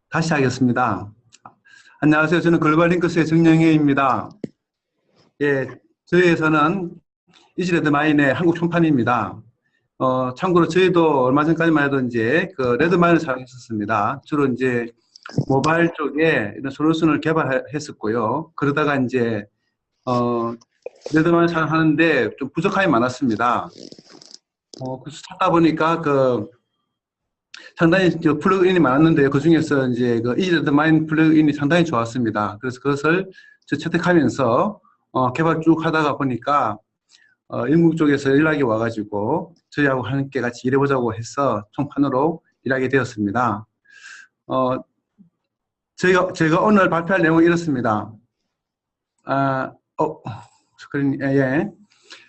다시 하겠습니다. 안녕하세요. 저는 글로벌링크스의 정영혜입니다. 예, 저희 회사는 이지레드마인의 한국 총판입니다. 참고로 저희도 얼마 전까지만 해도 이제 그 레드마인을 사용했었습니다. 주로 이제 모바일 쪽에 이런 솔루션을 개발했었고요. 그러다가 이제 레드마인을 사용하는데 좀 부족함이 많았습니다. 그래서 찾다 보니까 상당히 플러그인이 많았는데 그 중에서 이제 그 이지레드마인 플러그인이 상당히 좋았습니다. 그래서 그것을 채택하면서 개발 쭉 하다가 보니까 영국 쪽에서 연락이 와가지고 저희하고 함께 같이 일해보자고 해서 총판으로 일하게 되었습니다. 제가 오늘 발표할 내용은 이렇습니다. 스크린, 예.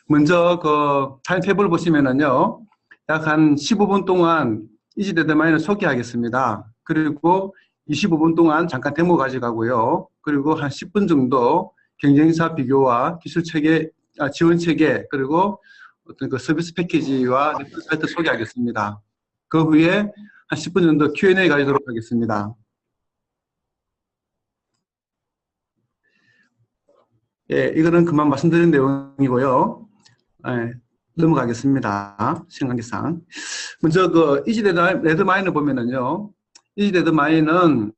먼저 그 타임테이블을 보시면은요, 약 한 15분 동안 이지레드마인을 소개하겠습니다. 그리고 25분 동안 잠깐 데모 가져가고요. 그리고 한 10분 정도 경쟁사 비교와 기술 체계, 지원 체계, 그리고 어떤 그 서비스 패키지와 사이트 소개하겠습니다. 그 후에 한 10분 정도 Q&A 가지도록 하겠습니다. 예, 이거는 그만 말씀드린 내용이고요. 예, 넘어가겠습니다. 시간 관계상. 먼저 그 이지레드마인을 보면은요, 이지레드마인은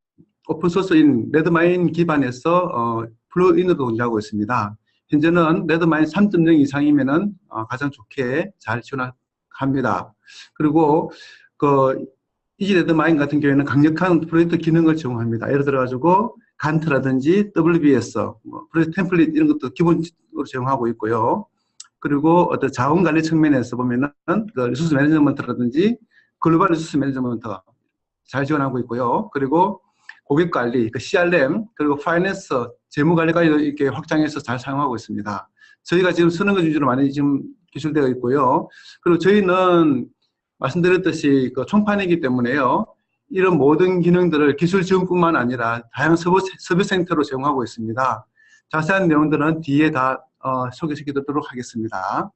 오픈소스인 레드마인 기반에서 플러그인으로 운영하고 있습니다. 현재는 레드마인 3.0 이상이면은 가장 좋게 잘 지원합니다. 그리고 그 이지레드마인 같은 경우에는 강력한 프로젝트 기능을 제공합니다. 예를 들어가지고 간트라든지 WBS, 프로젝트 템플릿 이런 것도 기본으로 제공하고 있고요. 그리고 어떤 자원 관리 측면에서 보면은 그 리소스 매니지먼트라든지 글로벌 리소스 매니지먼트 잘 지원하고 있고요. 그리고 고객 관리, 그 CRM, 그리고 파이낸스, 재무 관리까지 이렇게 확장해서 잘 사용하고 있습니다. 저희가 지금 쓰는 것 위주로 많이 지금 기술되어 있고요. 그리고 저희는 말씀드렸듯이 그 총판이기 때문에요. 이런 모든 기능들을 기술 지원뿐만 아니라 다양한 서비스 센터로 제공하고 있습니다. 자세한 내용들은 뒤에 다 소개시키도록 하겠습니다.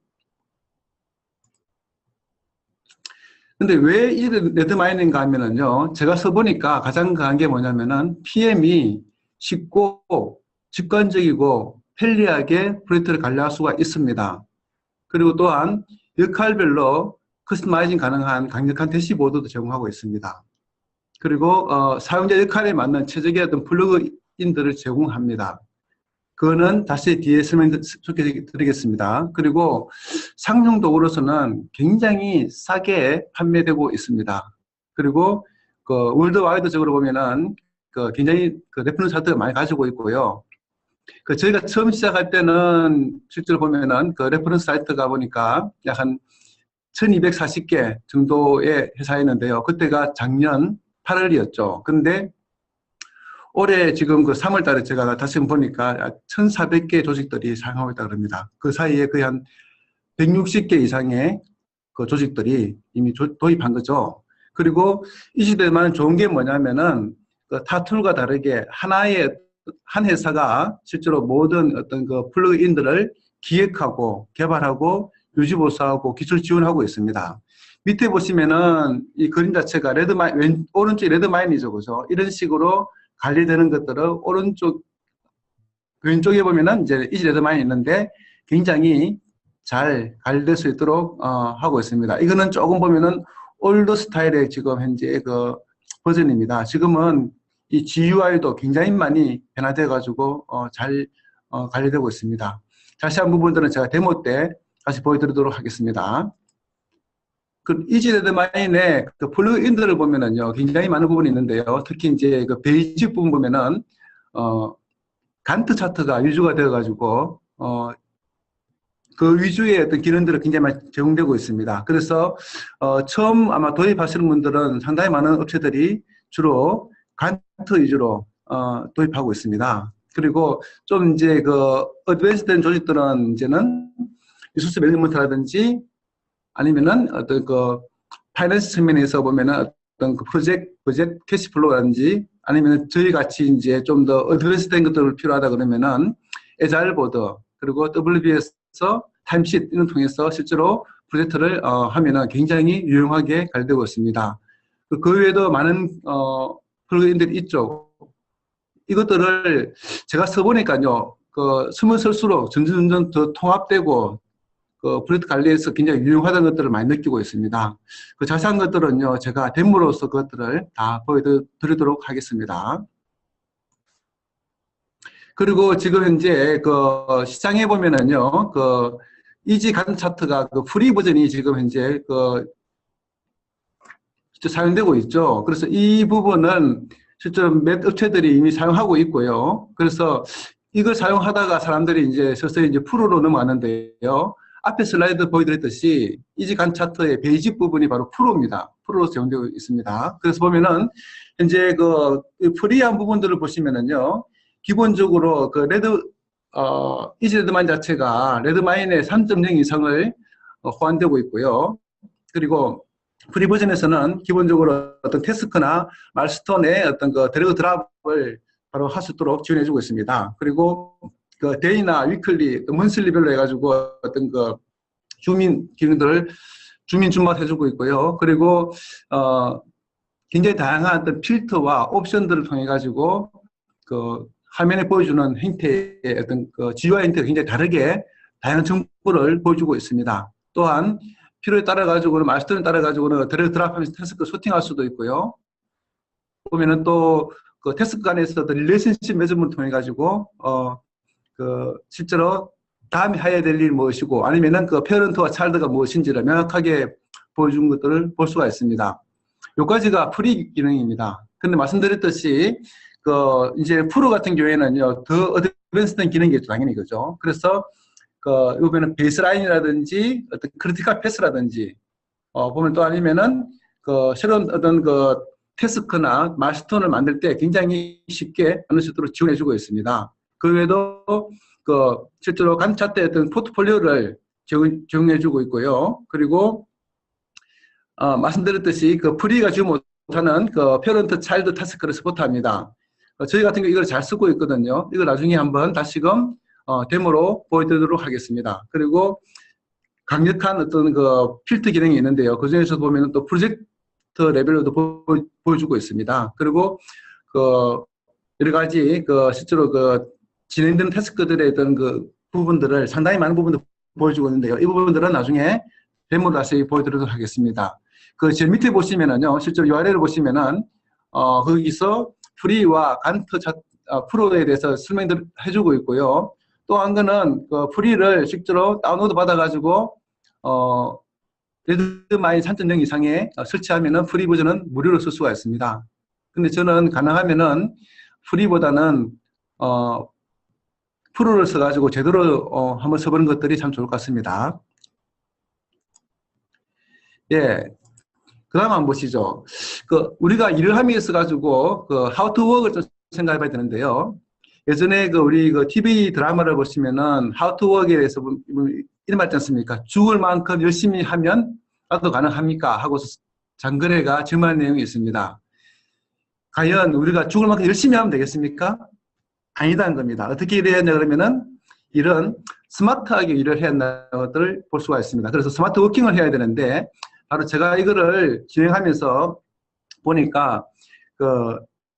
근데 왜 이 레드마인인가 하면은요, 제가 써보니까 가장 강한 게 뭐냐면은 PM이 쉽고 직관적이고 편리하게 프로젝트를 관리할 수가 있습니다. 그리고 또한 역할별로 커스터마이징 가능한 강력한 대시보드도 제공하고 있습니다. 그리고 사용자 역할에 맞는 최적의 어떤 플러그인들을 제공합니다. 그거는 다시 뒤에 소개드리겠습니다. 그리고 상용 도구로서는 굉장히 싸게 판매되고 있습니다. 그리고 그 월드와이드적으로 보면은 굉장히 레퍼런스 차트가 많이 가지고 있고요. 저희가 처음 시작할 때는 실제로 보면은 레퍼런스 사이트가 보니까 약 한 1240개 정도의 회사였는데요. 그때가 작년 8월이었죠. 근데 올해 지금 3월 달에 제가 다시 보니까 1,400개 조직들이 사용하고 있다고 합니다. 그 사이에 거의 한 160개 이상의 그 조직들이 이미 도입한 거죠. 그리고 이 시대만 좋은 게 뭐냐면은 타 툴과 다르게 한 회사가 실제로 모든 어떤 그 플러그인들을 기획하고 개발하고 유지보수하고 기술 지원하고 있습니다. 밑에 보시면은 이 그림 자체가 오른쪽이 레드마인이죠. 그죠? 이런 식으로 관리되는 것들은 왼쪽에 보면은 이제 이지레드마인이 있는데 굉장히 잘 관리될 수 있도록 하고 있습니다. 이거는 조금 보면은 올드 스타일의 지금 현재 그 버전입니다. 지금은 이 GUI도 굉장히 많이 변화돼 가지고 잘 관리되고 있습니다. 자세한 부분들은 제가 데모 때 다시 보여드리도록 하겠습니다. 이지레드마인의 플러그인들을 보면은요, 굉장히 많은 부분이 있는데요. 특히 이제 그 베이직 부분 보면은, 간트 차트가 위주가 되어가지고, 그 위주의 어떤 기능들이 굉장히 많이 제공되고 있습니다. 그래서, 처음 아마 도입하시는 분들은 상당히 많은 업체들이 주로 간트 위주로, 도입하고 있습니다. 그리고 좀 이제 어드밴스된 조직들은 이제는 리소스 매니지먼트라든지 아니면은 어떤 파이낸스 측면에서 보면은 어떤 프로젝트 캐시플로우라든지 아니면 저희 같이 이제 좀 더 어드밴스된 것들을 필요하다 그러면은 에자일보드 그리고 WBS 타임시트 이런 통해서 실제로 프로젝트를 하면은 굉장히 유용하게 관리되고 있습니다. 그 외에도 많은 프로그램들이 있죠. 이것들을 제가 써보니까요, 쓰면 쓸수록 점점 더 통합되고, 프로젝트 관리에서 굉장히 유용하다는 것들을 많이 느끼고 있습니다. 그 자세한 것들은요, 제가 데모로서 그것들을 다 보여드리도록 하겠습니다. 그리고 지금 현재 시장에 보면은요, 이지 간트 차트가 프리 버전이 지금 현재 사용되고 있죠. 그래서 이 부분은 실제로 몇 업체들이 이미 사용하고 있고요. 그래서 이걸 사용하다가 사람들이 이제 서서히 이제 프로로 넘어가는데요. 앞에 슬라이드 보여드렸듯이 이지 간트 차트의 베이직 부분이 바로 프로입니다. 프로로 사용되고 있습니다. 그래서 보면은 현재 프리한 부분들을 보시면은요. 기본적으로 이지 레드마인 자체가 레드마인의 3.0 이상을 호환되고 있고요. 그리고 프리 버전에서는 기본적으로 어떤 태스크나 말스톤의 어떤 드래그 드랍을 바로 할 수 있도록 지원해주고 있습니다. 그리고 데이나 위클리, 먼슬리별로 해가지고 어떤 주민 기능들을 주민 준만 해주고 있고요. 그리고 굉장히 다양한 어떤 필터와 옵션들을 통해 가지고 화면에 보여주는 형태의 어떤 GUI 형태가 굉장히 다르게 다양한 정보를 보여주고 있습니다. 또한 필요에 따라 가지고는 말스톤에 따라 가지고는 드래그 드랍하면서 태스크 소팅할 수도 있고요. 보면은 또 태스크 간에서 릴레이션십 매듭을 통해 가지고 실제로 다음에 해야 될 일이 무엇이고 아니면은 페어런트와 차일드가 무엇인지를 명확하게 보여준 것들을 볼 수가 있습니다. 여기까지가 프리 기능입니다. 근데 말씀드렸듯이 이제 프로 같은 경우에는요 더 어드밴스된 기능이 당연히 그죠. 그래서 이거는 베이스라인이라든지 어떤 크리티컬 패스라든지 보면 또 아니면은 새로운 어떤 태스크나 마스톤을 만들 때 굉장히 쉽게 만들 수 있도록 지원해주고 있습니다. 그 외에도 실제로 간트 차트의 어떤 포트폴리오를 제공해주고 있고요. 그리고 말씀드렸듯이 프리가 주지 못하는 페어런트 차일드 타스크를 서포트합니다. 저희 같은 경우 이걸 잘 쓰고 있거든요. 이걸 나중에 한번 다시금 데모로 보여드리도록 하겠습니다. 그리고 강력한 어떤 필터 기능이 있는데요. 그 중에서 보면 또 프로젝트 레벨로도 보여주고 있습니다. 그리고 여러 가지 실제로 진행되는 태스크들의 어떤 부분들을 상당히 많은 부분들 보여주고 있는데요. 이 부분들은 나중에 데모로 다시 보여드리도록 하겠습니다. 제일 밑에 보시면은요, 실제로 URL을 보시면은 거기서 프리와 간트 프로에 대해서 설명을 해주고 있고요. 또 한 거는 프리를 실제로 다운로드 받아가지고 레드마인 3.0 이상에 설치하면은 프리 버전은 무료로 쓸 수가 있습니다. 근데 저는 가능하면은 프리보다는 프로를 써가지고 제대로 한번 써보는 것들이 참 좋을 것 같습니다. 예. 그 다음 한번 보시죠. 우리가 일을 함에 있어가지고 how to work을 좀 생각해 봐야 되는데요. 예전에 우리 TV 드라마를 보시면은 how to work에 대해서 이런 말 있지 않습니까? 죽을 만큼 열심히 하면 나도 가능합니까? 하고 장거래가 질문한 내용이 있습니다. 과연 우리가 죽을 만큼 열심히 하면 되겠습니까? 아니다는 겁니다. 어떻게 일해야 하냐 그러면은 일은 스마트하게 일을 해야 한다는 것들을 볼 수가 있습니다. 그래서 스마트 워킹을 해야 되는데 바로 제가 이거를 진행하면서 보니까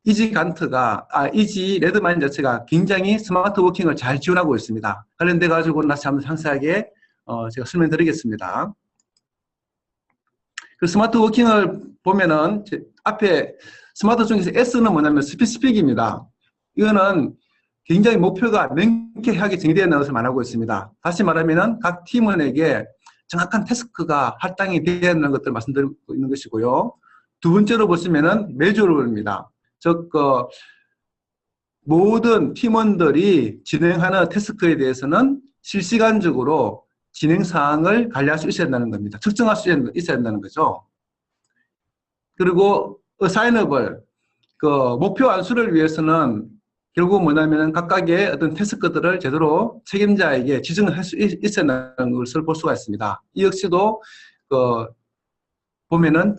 이지 간트가 이지 레드마인 자체가 굉장히 스마트 워킹을 잘 지원하고 있습니다. 관련돼 가지고 다시 한번 상세하게 제가 설명드리겠습니다. 스마트 워킹을 보면은 앞에 스마트 중에서 S는 뭐냐면 스피시픽입니다. 이거는 굉장히 목표가 명쾌하게 정의되어 있는 것을 말하고 있습니다. 다시 말하면은 각 팀원에게 정확한 태스크가 할당이 되어 있는 것들을 말씀드리고 있는 것이고요. 두 번째로 보시면은 메저러블입니다. 즉 모든 팀원들이 진행하는 태스크에 대해서는 실시간적으로 진행 사항을 관리할 수 있어야 한다는 겁니다. 측정할 수 있어야 한다는 거죠. 그리고 어사이너블 목표 완수를 위해서는 결국 뭐냐면 각각의 어떤 태스크들을 제대로 책임자에게 지정을 할 수 있어야 한다는 것을 볼 수가 있습니다. 이 역시도 보면은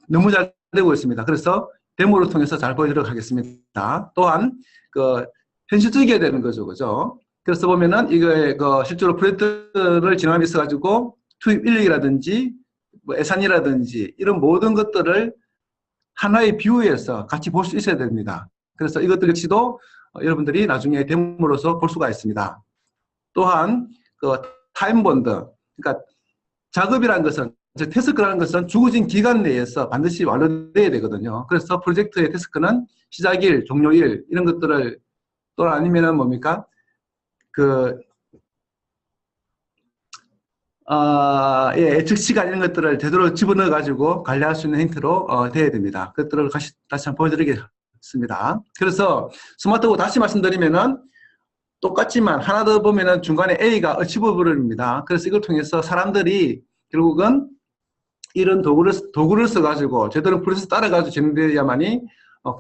너무 잘 되고 있습니다. 그래서 데모를 통해서 잘 보여드리도록 하겠습니다. 또한 현실적이어야 되는 거죠, 그죠? 그래서 보면은 이거에 실제로 프로젝트를 진행함에 있어 가지고 투입 인력이라든지 예산이라든지 이런 모든 것들을 하나의 뷰에서 같이 볼 수 있어야 됩니다. 그래서 이것들 역시도 여러분들이 나중에 데모로서 볼 수가 있습니다. 또한 그 타임본드, 그러니까 작업이라는 것은, 태스크라는 것은 주어진 기간 내에서 반드시 완료돼야 되거든요. 그래서 프로젝트의 태스크는 시작일, 종료일 이런 것들을, 또 아니면은 뭡니까? 예측 시간 이런 것들을 제대로 집어넣어 가지고 관리할 수 있는 힌트로 돼야 됩니다. 그것들을 다시 한번 보여드리겠습니다. 그래서 스마트워크 다시 말씀드리면은 똑같지만 하나 더 보면은 중간에 A가 어치버블입니다. 그래서 이걸 통해서 사람들이 결국은 이런 도구를 써가지고 제대로 프로세스 따라가지고 진행돼야만이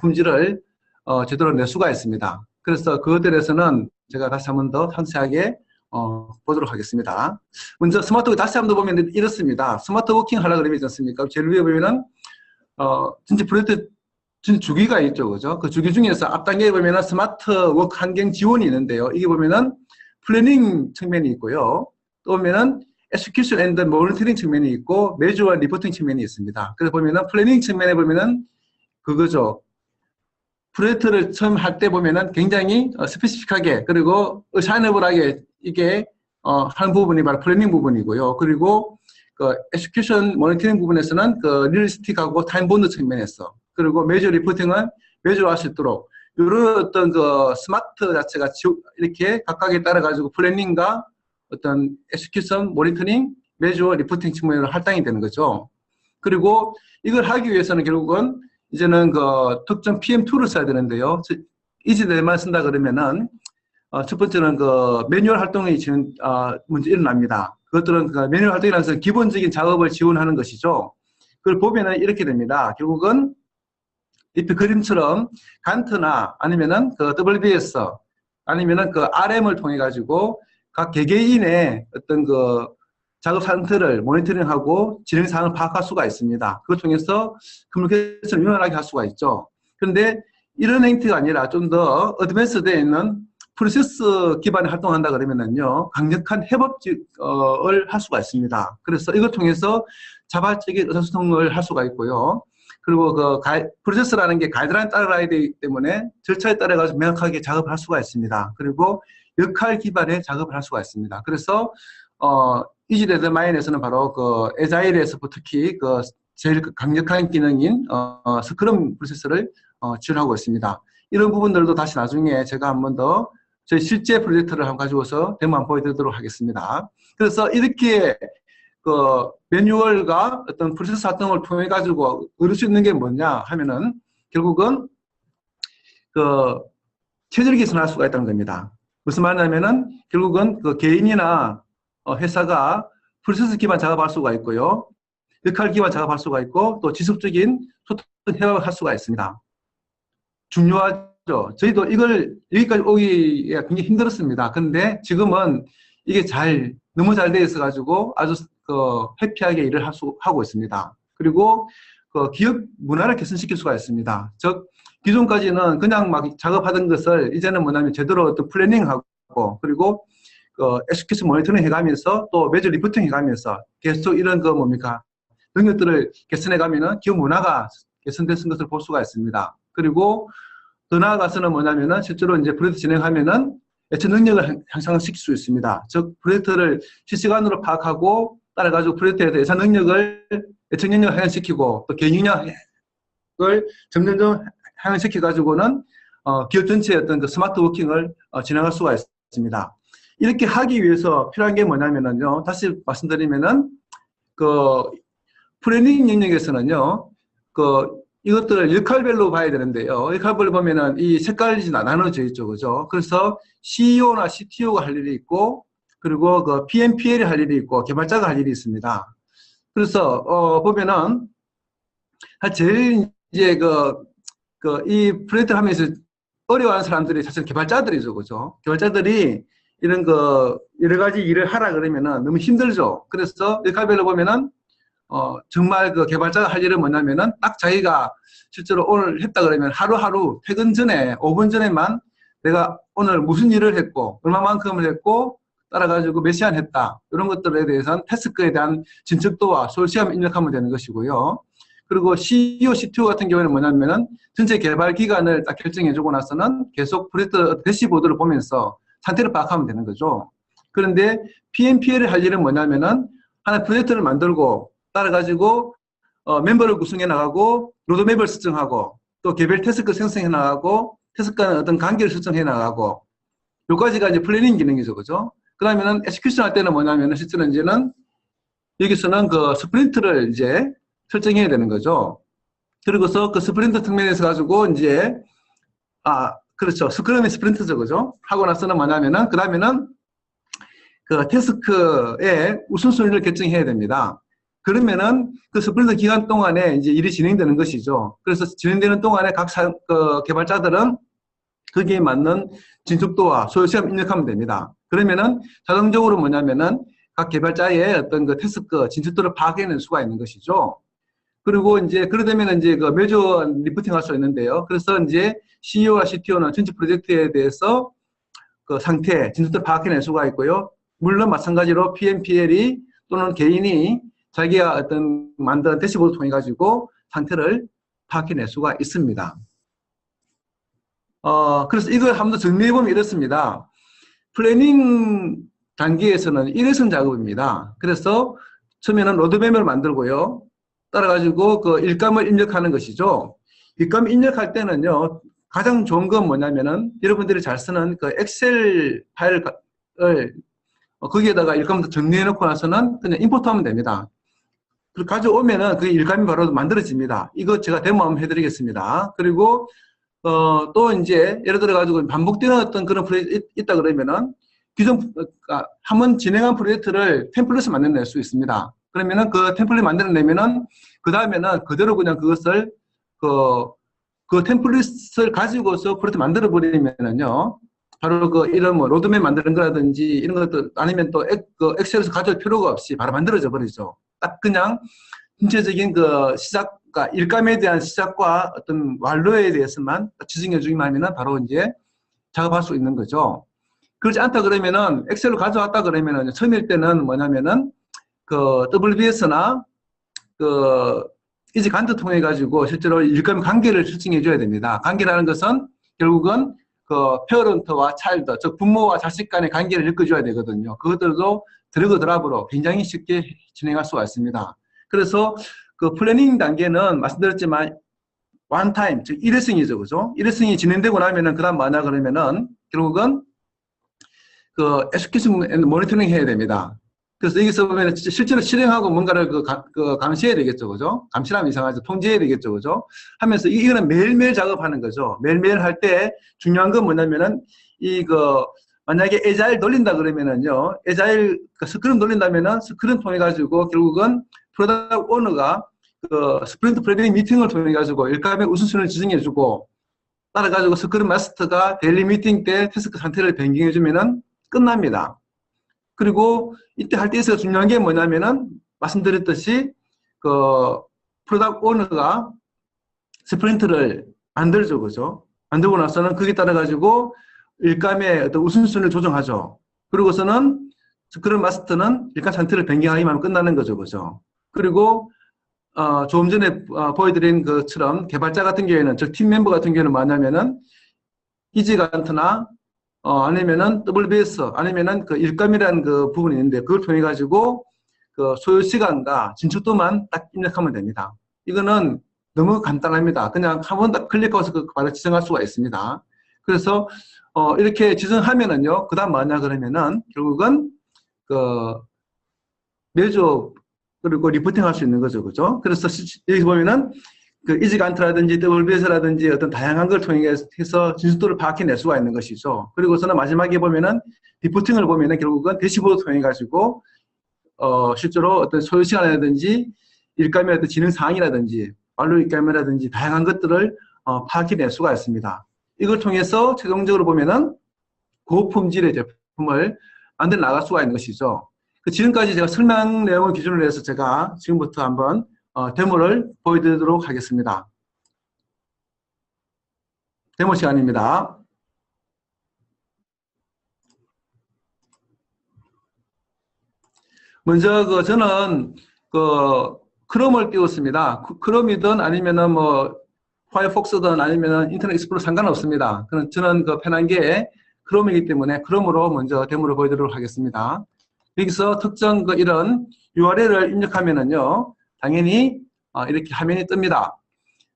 품질을 제대로 낼 수가 있습니다. 그래서 그것에 대해서는 제가 다시 한 번 더 상세하게 보도록 하겠습니다. 먼저 스마트워크 다시 한 번 더 보면 이렇습니다. 스마트 워킹 하려고 그러지 않습니까? 제일 위에 보면은 진짜 프로젝트 주기가 있죠, 그죠? 그 주기 중에서 앞단계에 보면은 스마트 워크 환경 지원이 있는데요. 이게 보면은 플래닝 측면이 있고요. 또 보면은 execution and monitoring 측면이 있고 매주와 리포팅 측면이 있습니다. 그래서 보면은 플래닝 측면에 보면은 그거죠. 프로젝트를 처음 할 때 보면은 굉장히 스페시픽하게 그리고 샤이너블하게 이게 하는 부분이 바로 플래닝 부분이고요. 그리고 그 execution monitoring 부분에서는 그 리얼리스틱하고 타임본드 측면에서, 그리고 매주 리포팅은 매주 할 수 있도록 이런 어떤 그 스마트 자체가 이렇게 각각에 따라 가지고 플래닝과 어떤 execution 모니터링 매주 리포팅 측면으로 할당이 되는 거죠. 그리고 이걸 하기 위해서는 결국은 이제는 그 특정 PM 툴을 써야 되는데요. 이지들만 쓴다 그러면은 첫 번째는 그 매뉴얼 활동이 지금 먼저 일어납니다. 그것들은 그 매뉴얼 활동이라는 것은 기본적인 작업을 지원하는 것이죠. 그걸 보면은 이렇게 됩니다. 결국은 잎의 그림처럼 간트나 아니면은 그 WBS 아니면은 그 RM을 통해 가지고 각 개개인의 어떤 그 작업 상태를 모니터링하고 진행 사항을 파악할 수가 있습니다. 그걸 통해서 커뮤니케이션을 유연하게 할 수가 있죠. 그런데 이런 행태가 아니라 좀 더 어드밴스되어 있는 프로세스 기반의 활동을 한다 그러면은요, 강력한 협업을 할 수가 있습니다. 그래서 이걸 통해서 자발적인 의사소통을 할 수가 있고요. 그리고 그 프로세스라는 게 가이드라인 따라가야 되기 때문에 절차에 따라가지고 명확하게 작업을 할 수가 있습니다. 그리고 역할 기반의 작업을 할 수가 있습니다. 그래서 이지 레드마인에서는 바로 그 에자일에서 특히 그 제일 강력한 기능인 스크럼 프로세스를 지원하고 있습니다. 이런 부분들도 다시 나중에 제가 한 번 더 저희 실제 프로젝트를 한번 가지고서 데모 한번 보여드리도록 하겠습니다. 그래서 이렇게 그 매뉴얼과 어떤 프로세스 활동을 통해 가지고 얻을 수 있는 게 뭐냐 하면은 결국은 그 체질 개선할 수가 있다는 겁니다. 무슨 말이냐면은 결국은 그 개인이나 회사가 프로세스 기반 작업할 수가 있고요. 역할 기반 작업할 수가 있고 또 지속적인 소통 협업을 할 수가 있습니다. 중요하죠. 저희도 이걸 여기까지 오기가 굉장히 힘들었습니다. 그런데 지금은 이게 너무 잘 되어 있어가지고 아주 해피하게 일을 하고 있습니다. 그리고 그 기업 문화를 개선시킬 수가 있습니다. 즉, 기존까지는 그냥 막 작업하던 것을 이제는 뭐냐면 제대로 어떤 플래닝하고 그리고 엑스큐션 모니터링 해가면서 또 매주 리포팅 해가면서 계속 이런 능력들을 개선해가면은 기업 문화가 개선된 것을 볼 수가 있습니다. 그리고 더 나아가서는 뭐냐면은 실제로 이제 프로젝트 진행하면은 예측 능력을 향상시킬 수 있습니다. 즉, 프로젝트를 실시간으로 파악하고 따라가지고 프로젝트에 대해 예상 능력을, 예측 능력을 향상시키고 또 개인 능력을 점점점 향상시켜가지고는 기업 전체의 어떤 그 스마트 워킹을 진행할 수가 있습니다. 이렇게 하기 위해서 필요한 게 뭐냐면은요, 다시 말씀드리면은 그 플래닝 영역에서는요, 이것들을 역할별로 봐야 되는데요. 역할별로 보면은 이 색깔이 나눠져 있죠, 그죠? 그래서 CEO나 CTO가 할 일이 있고, 그리고 그 PMPL이 할 일이 있고, 개발자가 할 일이 있습니다. 그래서 보면은 제일 이제 이 프로젝트를 하면서 어려워하는 사람들이 사실 개발자들이죠, 그죠? 개발자들이 이런 여러 가지 일을 하라 그러면은 너무 힘들죠. 그래서 역할별로 보면은 정말 그 개발자가 할 일은 뭐냐면은 딱 자기가 실제로 오늘 했다 그러면 하루하루 퇴근 전에 5분 전에만 내가 오늘 무슨 일을 했고 얼마만큼을 했고 따라가지고 몇 시간 했다 이런 것들에 대해서는 태스크에 대한 진척도와 솔시함을 입력하면 되는 것이고요. 그리고 CEO, CTO 같은 경우에는 뭐냐면은 전체 개발 기간을 딱 결정해주고 나서는 계속 프로젝트 대시보드를 보면서 상태를 파악하면 되는 거죠. 그런데 PMPL이 할 일은 뭐냐면은 하나 프로젝트를 만들고 따라가지고 멤버를 구성해 나가고 로드맵을 설정하고 또 개별 태스크 생성해 나가고 태스크와는 어떤 관계를 설정해 나가고 요까지가 이제 플래닝 기능이죠. 그죠? 그러면은 에스큐션 할 때는 뭐냐면은 실제로 이제는 여기서는 그 스프린트를 이제 설정해야 되는 거죠. 그리고서 그 스프린트 측면에서 가지고 이제 그렇죠. 스크럼이 스프린트죠. 그죠? 하고 나서는 뭐냐면은 그다음에는 그 태스크의 우선순위를 결정해야 됩니다. 그러면은 그 스프린트 기간 동안에 이제 일이 진행되는 것이죠. 그래서 진행되는 동안에 각 개발자들은 거기에 맞는 진척도와 소요시간 입력하면 됩니다. 그러면은 자동적으로 뭐냐면은 각 개발자의 어떤 그 태스크 진척도를 파악해낼 수가 있는 것이죠. 그리고 이제 그러되면 이제 그 매주 리포팅 할 수 있는데요. 그래서 이제 CEO와 CTO는 전체 프로젝트에 대해서 그 상태, 진척도를 파악해낼 수가 있고요. 물론 마찬가지로 PMPL이 또는 개인이 자기가 어떤 만든 대시보드 통해 가지고 상태를 파악해낼 수가 있습니다. 그래서 이걸 한번 더 정리해보면 이렇습니다. 플래닝 단계에서는 일회성 작업입니다. 그래서 처음에는 로드맵을 만들고요. 따라가지고 그 일감을 입력하는 것이죠. 일감 입력할 때는요, 가장 좋은 건 뭐냐면은 여러분들이 잘 쓰는 그 엑셀 파일을 거기에다가 일감을 정리해 놓고 나서는 그냥 임포트하면 됩니다. 그리고 가져오면은 그 일감이 바로 만들어집니다. 이거 제가 데모 한번 해드리겠습니다. 그리고 또 이제 예를 들어 가지고 반복되는 어떤 그런 프로젝트 있다 그러면은 기존 한번 진행한 프로젝트를 템플릿을 만들어낼 수 있습니다. 그러면은 그 템플릿 만들어내면은 그 다음에는 그대로 그냥 그것을 그 템플릿을 가지고서 프로젝트 만들어 버리면은요. 바로 그 이런 뭐 로드맵 만드는 거라든지 이런 것들 아니면 또 그 엑셀에서 가져올 필요가 없이 바로 만들어져 버리죠. 딱 그냥 전체적인 그 시작, 그러니까 일감에 대한 시작과 어떤 완료에 대해서만 지정해 주기만 하면은 바로 이제 작업할 수 있는 거죠. 그렇지 않다 그러면은 엑셀로 가져왔다 그러면은 처음일 때는 뭐냐면은 그 WBS나 그 이지 간트 통해 가지고 실제로 일감 관계를 설정해 줘야 됩니다. 관계라는 것은 결국은 그 페어런트와 차일드, 즉 부모와 자식 간의 관계를 읽어줘야 되거든요. 그것들도 드래그 드랍으로 굉장히 쉽게 진행할 수가 있습니다. 그래서 그 플래닝 단계는 말씀드렸지만 원타임, 즉 일회성이죠. 그죠? 일회성이 진행되고 나면은 그 다음 뭐냐 그러면은 결국은 그 엑스큐션 앤 모니터링 해야 됩니다. 그래서 여기서 보면 실제로 실행하고 뭔가를 감시해야 되겠죠. 그죠? 감시라면 이상하죠. 통제해야 되겠죠. 그죠? 하면서 이거는 매일매일 작업하는 거죠. 매일매일 할 때 중요한 건 뭐냐면은 만약에 에자일 돌린다 그러면은요. 에자일 스크럼 돌린다면은 스크럼 통해 가지고 결국은 프로덕트 오너가 그 스프린트 플래닝 미팅을 통해 가지고 일감의 우선순위를 지정해 주고 따라 가지고 스크럼 마스터가 데일리 미팅 때 태스크 상태를 변경해 주면은 끝납니다. 그리고 이때 할 때 있어서 중요한 게 뭐냐면은 말씀드렸듯이 그 프로덕트 오너가 스프린트를 만들죠. 그죠? 만들고 나서는 거기에 따라 가지고 일감의 어떤 우선순위를 조정하죠. 그리고서는 스크럼 마스터는 일감 상태를 변경하기만 하면 끝나는 거죠. 그죠? 그리고 조금 전에 보여드린 것처럼 개발자 같은 경우에는 즉 팀 멤버 같은 경우는 뭐냐면은 이지간트나 아니면은 WBS 아니면은 그 일감이라는 그 부분이 있는데 그걸 통해 가지고 그 소요 시간과 진척도만 딱 입력하면 됩니다. 이거는 너무 간단합니다. 그냥 한 번 딱 클릭해서 바로 지정할 수가 있습니다. 그래서 이렇게 지정하면은요. 그다음 뭐냐 그러면은 결국은 그 매주 그리고 리포팅 할 수 있는 거죠. 그죠? 그래서 여기 보면은 그 이지간트라든지 WBS라든지 어떤 다양한 걸 통해서 진실도를 파악해낼 수가 있는 것이죠. 그리고서는 마지막에 보면은 리포팅을 보면은 결국은 대시보드 통해 가지고 실제로 어떤 소요 시간이라든지 일감의 어떤 진행 사항이라든지 완료 일감이라든지 다양한 것들을 파악해낼 수가 있습니다. 이걸 통해서 최종적으로 보면은 고품질의 제품을 만들어 나갈 수가 있는 것이죠. 지금까지 제가 설명 내용을 기준으로 해서 제가 지금부터 한번 데모를 보여드리도록 하겠습니다. 데모 시간입니다. 먼저 저는 크롬을 띄웠습니다. 크롬이든 아니면은 뭐 파이어폭스든 아니면은 인터넷 익스플로러 상관없습니다. 그럼 저는 그 편한 게 크롬이기 때문에 크롬으로 먼저 데모를 보여드리도록 하겠습니다. 여기서 특정 그 이런 URL을 입력하면은요, 당연히 이렇게 화면이 뜹니다.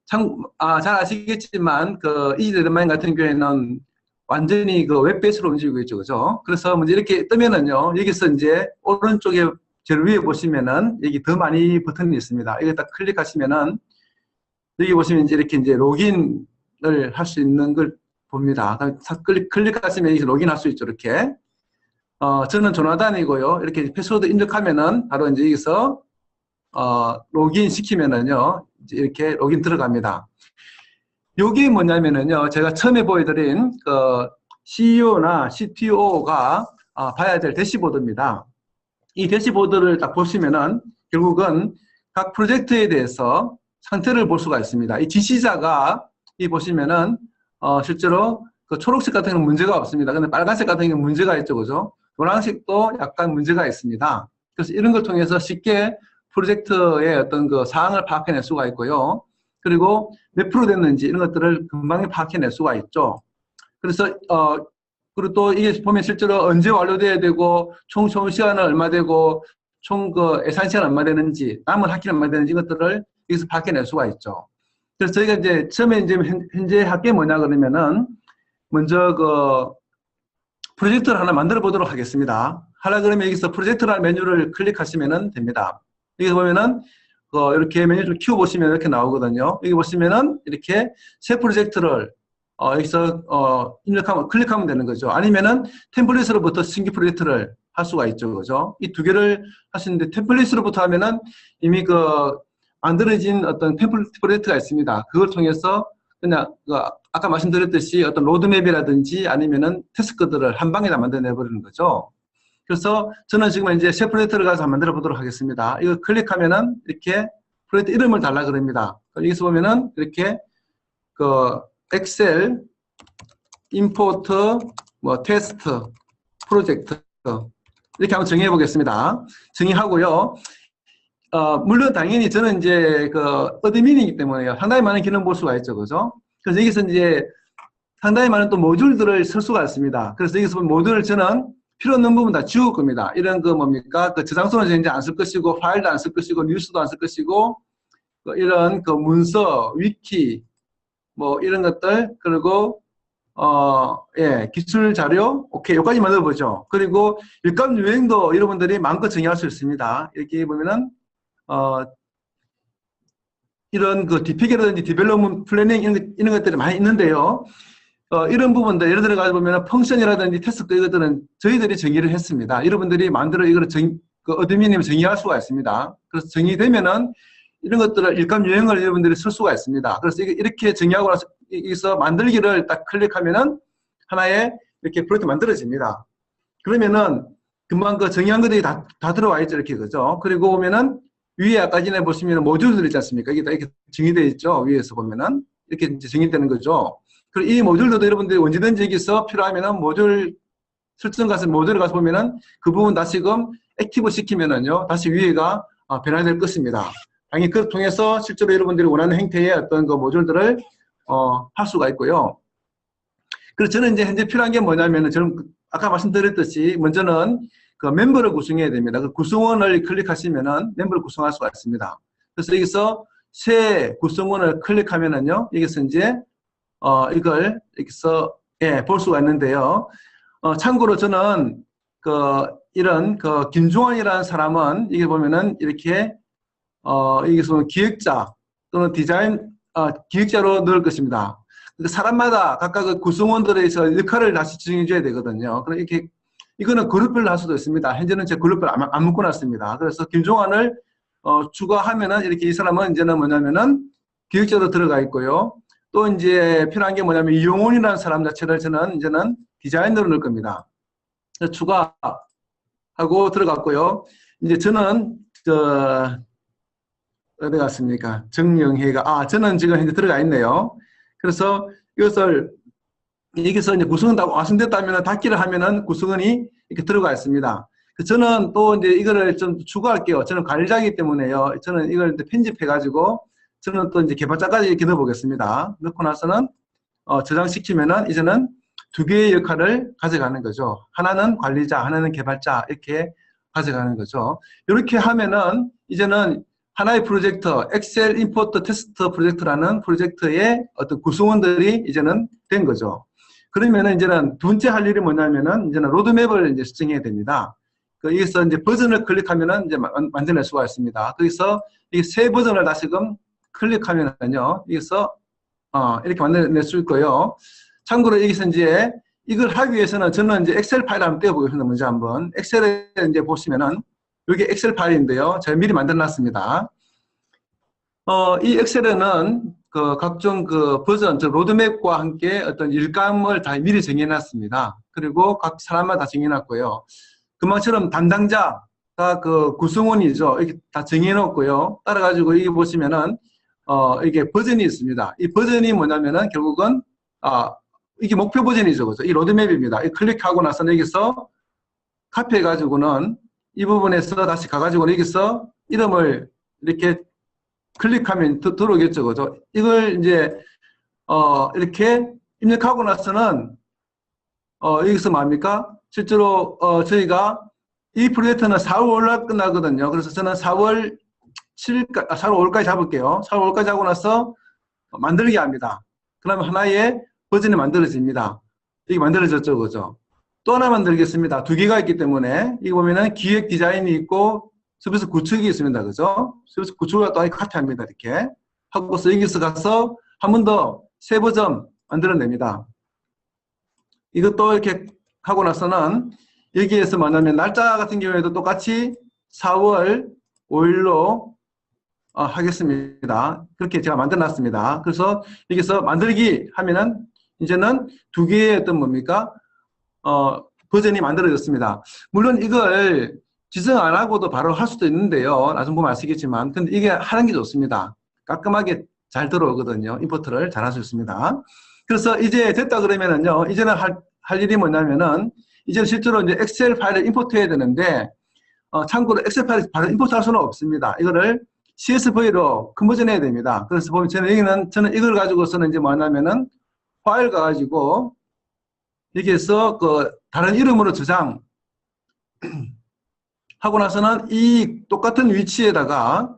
잘 아시겠지만 그 이지레드마인 같은 경우에는 완전히 그 웹베이스로 움직이고 있죠, 그죠? 그래서 먼저 이렇게 뜨면은요, 여기서 이제 오른쪽에 제일 위에 보시면은 여기 더 많이 버튼이 있습니다. 이거 딱 클릭하시면은 여기 보시면 이제 이렇게 이제 로그인을 할 수 있는 걸 봅니다. 클릭하시면 여기서 로그인할 수 있죠, 이렇게. 저는 조나단이고요. 이렇게 패스워드 입력하면은 바로 이제 여기서 로그인 시키면은요, 이제 이렇게 로그인 들어갑니다. 요게 뭐냐면은요, 제가 처음에 보여드린 그 CEO나 CTO가 봐야 될 대시보드입니다. 이 대시보드를 딱 보시면은 결국은 각 프로젝트에 대해서 상태를 볼 수가 있습니다. 이 지시자가 이 보시면은 실제로 그 초록색 같은 경우는 문제가 없습니다. 근데 빨간색 같은 경우는 문제가 있죠, 그죠? 노란색도 약간 문제가 있습니다. 그래서 이런 걸 통해서 쉽게 프로젝트의 어떤 그 사항을 파악해낼 수가 있고요. 그리고 몇 프로 됐는지 이런 것들을 금방 파악해낼 수가 있죠. 그래서 그리고 또 이게 보면 실제로 언제 완료돼야 되고 총 시간은 얼마 되고 총 그 예산 시간 얼마 되는지 남은 학기는 얼마 되는지 이것들을 여기서 파악해낼 수가 있죠. 그래서 저희가 이제 처음에 이제 현재 할 게 뭐냐 그러면은 먼저 그 프로젝트를 하나 만들어 보도록 하겠습니다. 하려 그러면 여기서 프로젝트라는 메뉴를 클릭하시면 됩니다. 여기 보면은 이렇게 메뉴 좀 키워보시면 이렇게 나오거든요. 여기 보시면은 이렇게 새 프로젝트를 여기서 입력하면 클릭하면 되는 거죠. 아니면은 템플릿으로부터 신규 프로젝트를 할 수가 있죠, 그죠? 이 두 개를 하시는데 템플릿으로부터 하면은 이미 그 만들어진 어떤 템플릿 프로젝트가 있습니다. 그걸 통해서 그냥 아까 말씀드렸듯이 어떤 로드맵이라든지 아니면은 태스크들을 한 방에 다 만들어내버리는 거죠. 그래서 저는 지금 이제 새 프로젝트를 가서 만들어 보도록 하겠습니다. 이거 클릭하면은 이렇게 프로젝트 이름을 달라 그럽니다. 여기서 보면은 이렇게 그 엑셀 임포트 뭐 테스트 프로젝트 이렇게 한번 정의해 보겠습니다. 정의하고요. 물론 당연히 저는 이제 그 어드민이기 때문에요. 상당히 많은 기능 볼 수가 있죠, 그죠? 그래서 여기서 이제 상당히 많은 또 모듈들을 쓸 수가 있습니다. 그래서 여기서 보면 모듈을 저는 필요 없는 부분 다 지울 겁니다. 이런 그 뭡니까? 그 저장소는 이제 안 쓸 것이고, 파일도 안 쓸 것이고, 뉴스도 안 쓸 것이고, 이런 그 문서, 위키, 뭐 이런 것들, 그리고, 기출 자료, 오케이, 여기까지 만들어보죠. 그리고 일감 유행도 여러분들이 마음껏 정의할 수 있습니다. 이렇게 보면은, 이런 그 디피게라든지 디벨롭먼트 플래닝 이런 것들이 많이 있는데요. 이런 부분들, 예를 들어 가지고 보면 펑션이라든지 테스트 이것들은 저희들이 정의를 했습니다. 여러분들이 만들어 이거를 그 어드민님이 정의할 수가 있습니다. 그래서 정의되면은 이런 것들을 일감 유형을 여러분들이 쓸 수가 있습니다. 그래서 이렇게 정의하고 나서 여기서 만들기를 딱 클릭하면은 하나의 이렇게 프로젝트 만들어집니다. 그러면은 금방 그 정의한 것들이 다 들어와 있죠. 이렇게 그죠. 그리고 보면은 위에 아까 전에 보시면 모듈들 있지 않습니까? 이게 다 이렇게 정의되어 있죠. 위에서 보면은 이렇게 이제 정의되는 거죠. 그리고 이 모듈들도 여러분들이 언제든지 여기서 필요하면은 모듈 설정 가서 모듈에 가서 보면은 그 부분 다시금 액티브 시키면은요 다시 위에가 변화될 것입니다. 당연히 그걸 통해서 실제로 여러분들이 원하는 형태의 어떤 그 모듈들을 할 수가 있고요. 그래서 저는 이제 현재 필요한 게 뭐냐면은 저는 아까 말씀드렸듯이 먼저는 그 멤버를 구성해야 됩니다. 그 구성원을 클릭하시면은 멤버를 구성할 수가 있습니다. 그래서 여기서 새 구성원을 클릭하면은요 여기서 이제 이걸 여기서 볼 수가 있는데요. 참고로 저는 이런 김종환이라는 사람은 이게 보면은 이렇게 여기서 기획자 또는 디자인 기획자로 넣을 것입니다. 사람마다 각각 구성원들에서 역할을 다시 정해줘야 되거든요. 그럼 이렇게 이거는 그룹별로 할 수도 있습니다. 현재는 제 그룹별 안 묶어놨습니다. 그래서 김종환을 추가하면은 이렇게 이 사람은 이제는 뭐냐면은 기획자로 들어가 있고요. 또 이제 필요한 게 뭐냐면 이용훈이라는 사람 자체를 저는 이제는 디자이너로 넣을 겁니다. 추가하고 들어갔고요. 이제 저는 어디 갔습니까? 정영혜가 저는 지금 현재 들어가 있네요. 그래서 이것을 여기서 이제 구성은 다 완성됐다면 닫기를 하면은 구성원이 이렇게 들어가 있습니다. 저는 또 이제 이거를 좀 추가할게요. 저는 관리자이기 때문에요. 저는 이걸 이제 편집해가지고 저는 또 이제 개발자까지 이렇게 넣어보겠습니다. 넣고 나서는 저장시키면은 이제는 두 개의 역할을 가져가는 거죠. 하나는 관리자, 하나는 개발자 이렇게 가져가는 거죠. 이렇게 하면은 이제는 하나의 프로젝트, 엑셀 임포트 테스트 프로젝트라는 프로젝트의 어떤 구성원들이 이제는 된 거죠. 그러면은 이제는 두 번째 할 일이 뭐냐면은 이제는 로드맵을 이제 수정해야 됩니다. 여기서 이제 버전을 클릭하면은 이제 만들어낼 수가 있습니다. 거기서 이 새 버전을 다시금 클릭하면은요, 여기서 이렇게 만들어낼 수 있고요. 참고로 여기서 이제 이걸 하기 위해서는 저는 이제 엑셀 파일 한번 떼어보겠습니다. 먼저 한번 엑셀에 이제 보시면은 이게 엑셀 파일인데요. 제가 미리 만들어놨습니다. 이 엑셀에는 그 각종 그 버전, 즉 로드맵과 함께 어떤 일감을 다 미리 정해놨습니다. 그리고 각 사람마다 다 정해놨고요. 그만처럼 담당자가 그 구성원이죠. 이렇게 다 정해놓고요. 따라가지고 여기 보시면은 이게 버전이 있습니다. 이 버전이 뭐냐면은 결국은 이게 목표 버전이죠. 그죠? 이 로드맵입니다. 이 클릭하고 나서 여기서 카피해가지고는 이 부분에서 다시 가가지고 여기서 이름을 이렇게 클릭하면 들어오겠죠. 그죠? 이걸 이제 이렇게 입력하고 나서는 여기서 뭡니까? 실제로 저희가 이 프로젝트는 4월 5일 끝나거든요. 그래서 저는 4월 7일까지, 4월 5일까지 잡을게요. 4월 5일까지 하고 나서 만들기 합니다. 그러면 하나의 버전이 만들어집니다. 이게 만들어졌죠. 그죠? 또 하나 만들겠습니다. 두 개가 있기 때문에 이거 보면은 기획 디자인이 있고 서비스 구축이 있습니다. 그죠? 서비스 구축을 또 카트합니다. 이렇게 하고서 여기서 가서 한 번 더 새 버전 만들어냅니다. 이것도 이렇게 하고 나서는 여기에서 뭐냐면 날짜 같은 경우에도 똑같이 4월 5일로 하겠습니다. 그렇게 제가 만들어 놨습니다. 그래서 여기서 만들기 하면은 이제는 두 개의 어떤 뭡니까? 버전이 만들어졌습니다. 물론 이걸 지정 안 하고도 바로 할 수도 있는데요. 나중에 보면 아시겠지만. 근데 이게 하는 게 좋습니다. 깔끔하게 잘 들어오거든요. 임포트를 잘 할 수 있습니다. 그래서 이제 됐다 그러면은요. 이제는 할 일이 뭐냐면은 이제 실제로 이제 엑셀 파일을 임포트해야 되는데 참고로 엑셀 파일을 바로 임포트할 수는 없습니다. 이거를 CSV로 컨버전 해야 됩니다. 그래서 보면 저는 이걸 가지고서는 이제 뭐냐면은 파일 가가지고 여기에서 그 다른 이름으로 저장 하고 나서는 이 똑같은 위치에다가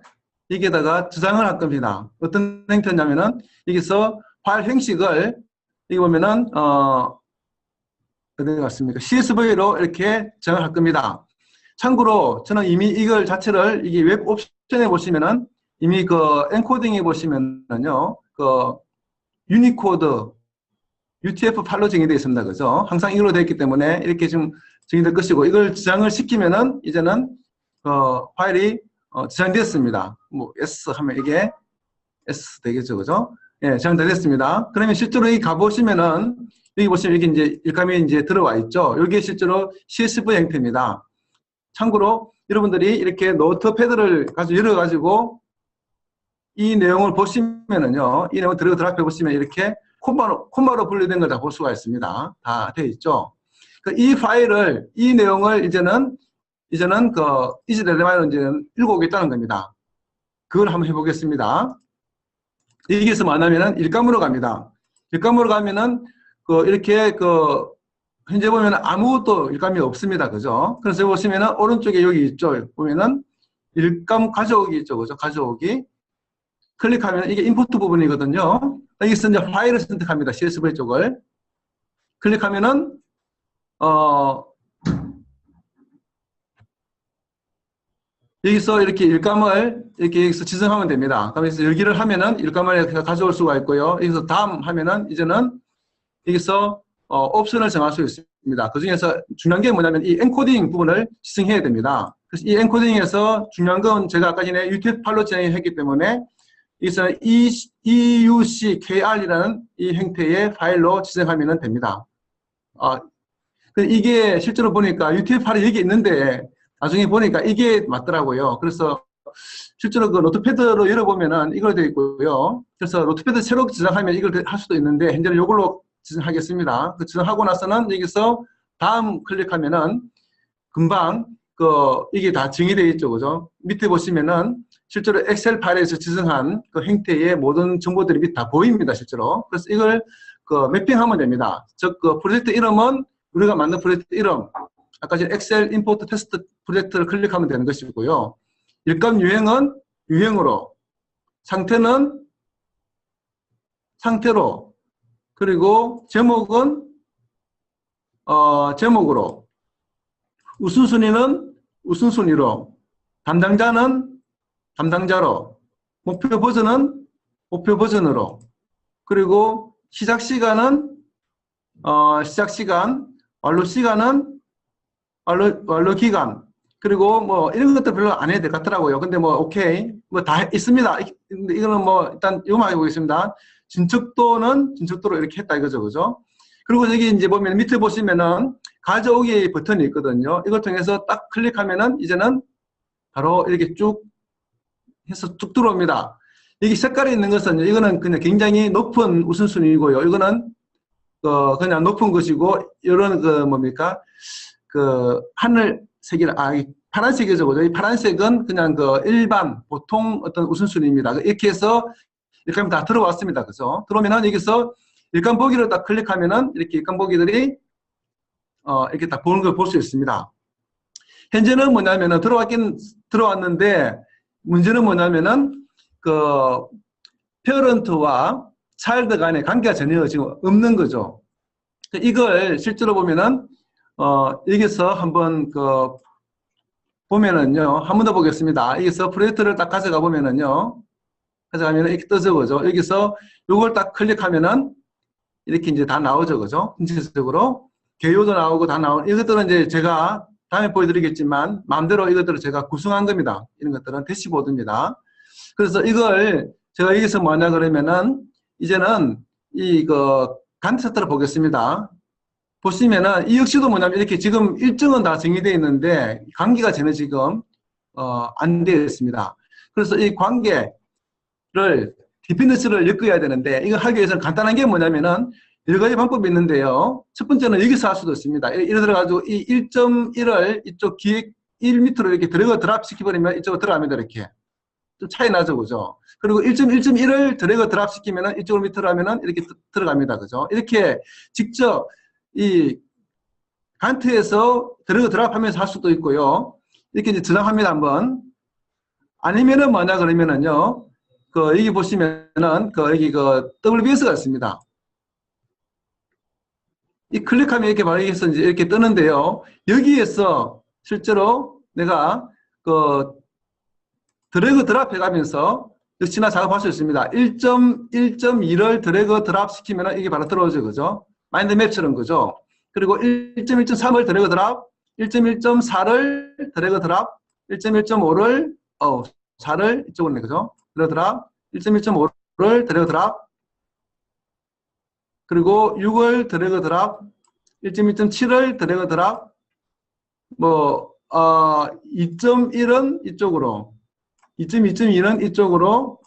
여기에다가 저장을 할 겁니다. 어떤 형태냐면은 여기서 파일 형식을 여기 보면은 어디 갔습니까? CSV로 이렇게 저장을 할 겁니다. 참고로 저는 이미 이걸 자체를 이게 웹 옵션에 보시면은 이미 그 엔코딩에 보시면은요 그 유니코드 UTF-8로 정의되어 있습니다. 그죠? 항상 이걸로 되어 있기 때문에 이렇게 좀 정의될 것이고, 이걸 저장을 시키면은 이제는 파일이 저장됐습니다. 뭐 S 하면 이게 S 되겠죠. 그죠? 예, 저장됐습니다. 그러면 실제로 여기 가보시면은 여기 보시면 여기 이제 일감이 이제 들어와 있죠. 여기에 실제로 CSV 형태입니다. 참고로 여러분들이 이렇게 노트패드를 열어가지고 이 내용을 보시면은요, 이 내용을 들어가 보시면 이렇게 콤마로 분류된 걸 다 볼 수가 있습니다. 다 되어 있죠. 이 파일을, 이 내용을 이제는 그 이즈레드마이로 이제는 읽어오겠다는 겁니다. 그걸 한번 해보겠습니다. 여기에서 뭐냐면은 일감으로 갑니다. 일감으로 가면은 이렇게 현재 보면 아무것도 일감이 없습니다. 그죠? 그래서 보시면은 오른쪽에 여기 있죠. 보면은 일감 가져오기 있죠. 그죠? 가져오기. 클릭하면 이게 임포트 부분이거든요. 여기서 이제 파일을 선택합니다. CSV 쪽을. 클릭하면은, 여기서 이렇게 일감을 이렇게 여기서 지정하면 됩니다. 그래서 여기를 하면은 일감을 가져올 수가 있고요. 여기서 다음 하면은 이제는 여기서 옵션을 정할 수 있습니다. 그 중에서 중요한 게 뭐냐면 이 엔코딩 부분을 지정해야 됩니다. 그래서 이 엔코딩에서 중요한 건 제가 아까 전에 UTF-8로 진행했기 때문에 여기서 EUCKR이라는 이 형태의 파일로 지정하면 됩니다. 이게 실제로 보니까 UTF-8이 여기 있는데 나중에 보니까 이게 맞더라고요. 그래서 실제로 그 노트패드로 열어보면은 이걸 되어 있고요. 그래서 노트패드 새로 지정하면 이걸 할 수도 있는데 현재는 이걸로 지정하겠습니다. 그 지정하고 나서는 여기서 다음 클릭하면은 금방 이게 다 정의되어 있죠. 그죠? 밑에 보시면은 실제로 엑셀 파일에서 지정한 그 행태의 모든 정보들이 밑에 다 보입니다. 실제로. 그래서 이걸 매핑하면 됩니다. 즉, 프로젝트 이름은 우리가 만든 프로젝트 이름. 아까 전 엑셀 임포트 테스트 프로젝트를 클릭하면 되는 것이고요. 일감 유형은 유형으로, 상태는 상태로, 그리고 제목은 제목으로, 우선순위는 우선순위로, 담당자는 담당자로, 목표 버전은 목표 버전으로, 그리고 시작 시간은 시작 시간, 완료 시간은 완료 기간, 그리고 뭐 이런 것들 별로 안 해도 될 것 같더라고요. 근데 뭐 오케이, 뭐 다 있습니다. 근데 이거는 뭐 일단 요만 해보겠습니다. 진척도는 진척도로 이렇게 했다 이거죠, 그죠? 그리고 여기 이제 보면 밑에 보시면은 가져오기 버튼이 있거든요. 이걸 통해서 딱 클릭하면은 이제는 바로 이렇게 쭉 해서 쭉 들어옵니다. 여기 색깔이 있는 것은 이거는 그냥 굉장히 높은 우선순위이고요. 이거는 그냥 높은 것이고, 이런 뭡니까? 하늘색이라, 파란색이죠, 그죠? 이 파란색은 그냥 일반, 보통 어떤 우선순위입니다. 이렇게 해서 이렇게 하면 다 들어왔습니다. 그죠? 들어오면은 여기서 일감 보기를 딱 클릭하면은 이렇게 일감 보기들이 이렇게 딱 보는 걸 볼 수 있습니다. 현재는 뭐냐면은 들어왔는데, 문제는 뭐냐면은 페어런트와 차일드 간의 관계가 전혀 지금 없는 거죠. 이걸 실제로 보면은 여기서 한번 보면은요, 한 번 더 보겠습니다. 여기서 프로젝트를 딱 가져가 보면은요, 가져가면은 이렇게 뜨죠, 그죠? 여기서 요걸 딱 클릭하면은 이렇게 이제 다 나오죠, 그죠? 전체적으로 개요도 나오고 다 나오고, 이것들은 이제 제가 다음에 보여드리겠지만 마음대로 이것들을 제가 구성한 겁니다. 이런 것들은 대시보드입니다. 그래서 이걸 제가 여기서 뭐냐 그러면은 이제는 간트 차트를 보겠습니다. 보시면은 이 역시도 뭐냐면 이렇게 지금 일정은 다 정의되어 있는데 관계가 전혀 지금 안 되어 있습니다. 그래서 이 관계를 디펜던스를 엮어야 되는데 이거 하기 위해서는 간단한 게 뭐냐면은 여러 가지 방법이 있는데요. 첫 번째는 여기서 할 수도 있습니다. 예를 들어가지고 이 1.1을 이쪽 기획 1 밑으로 이렇게 드래그 시켜버리면 이쪽으로 들어갑니다. 이렇게. 좀 차이 나죠, 그죠? 그리고 1.1.1을 드래그 드랍 시키면은 이쪽으로 밑으로 하면은 이렇게 들어갑니다. 그죠? 이렇게 직접 이 간트에서 드래그 드랍 하면서 할 수도 있고요. 이렇게 이제 저장합니다, 한번. 아니면은 뭐냐 그러면은요. 여기 보시면은 여기 WBS가 있습니다. 이 클릭하면 이렇게 바로 여기서 이제 이렇게 뜨는데요. 여기에서 실제로 내가 드래그 드랍 해가면서 역시나 작업할 수 있습니다. 1.1.2를 드래그 드랍 시키면 이게 바로 들어오죠, 그죠? 마인드 맵처럼, 그죠? 그리고 1.1.3을 드래그 드랍, 1.1.4를 드래그 드랍, 1.1.5를 4를 이쪽으로 내, 그죠? 드래그 드랍, 1.1.5를 드래그 드랍, 그리고 6을 드래그 드랍, 1.1.7을 드래그 드랍, 2.1은 이쪽으로, 2.2.2는 이쪽으로,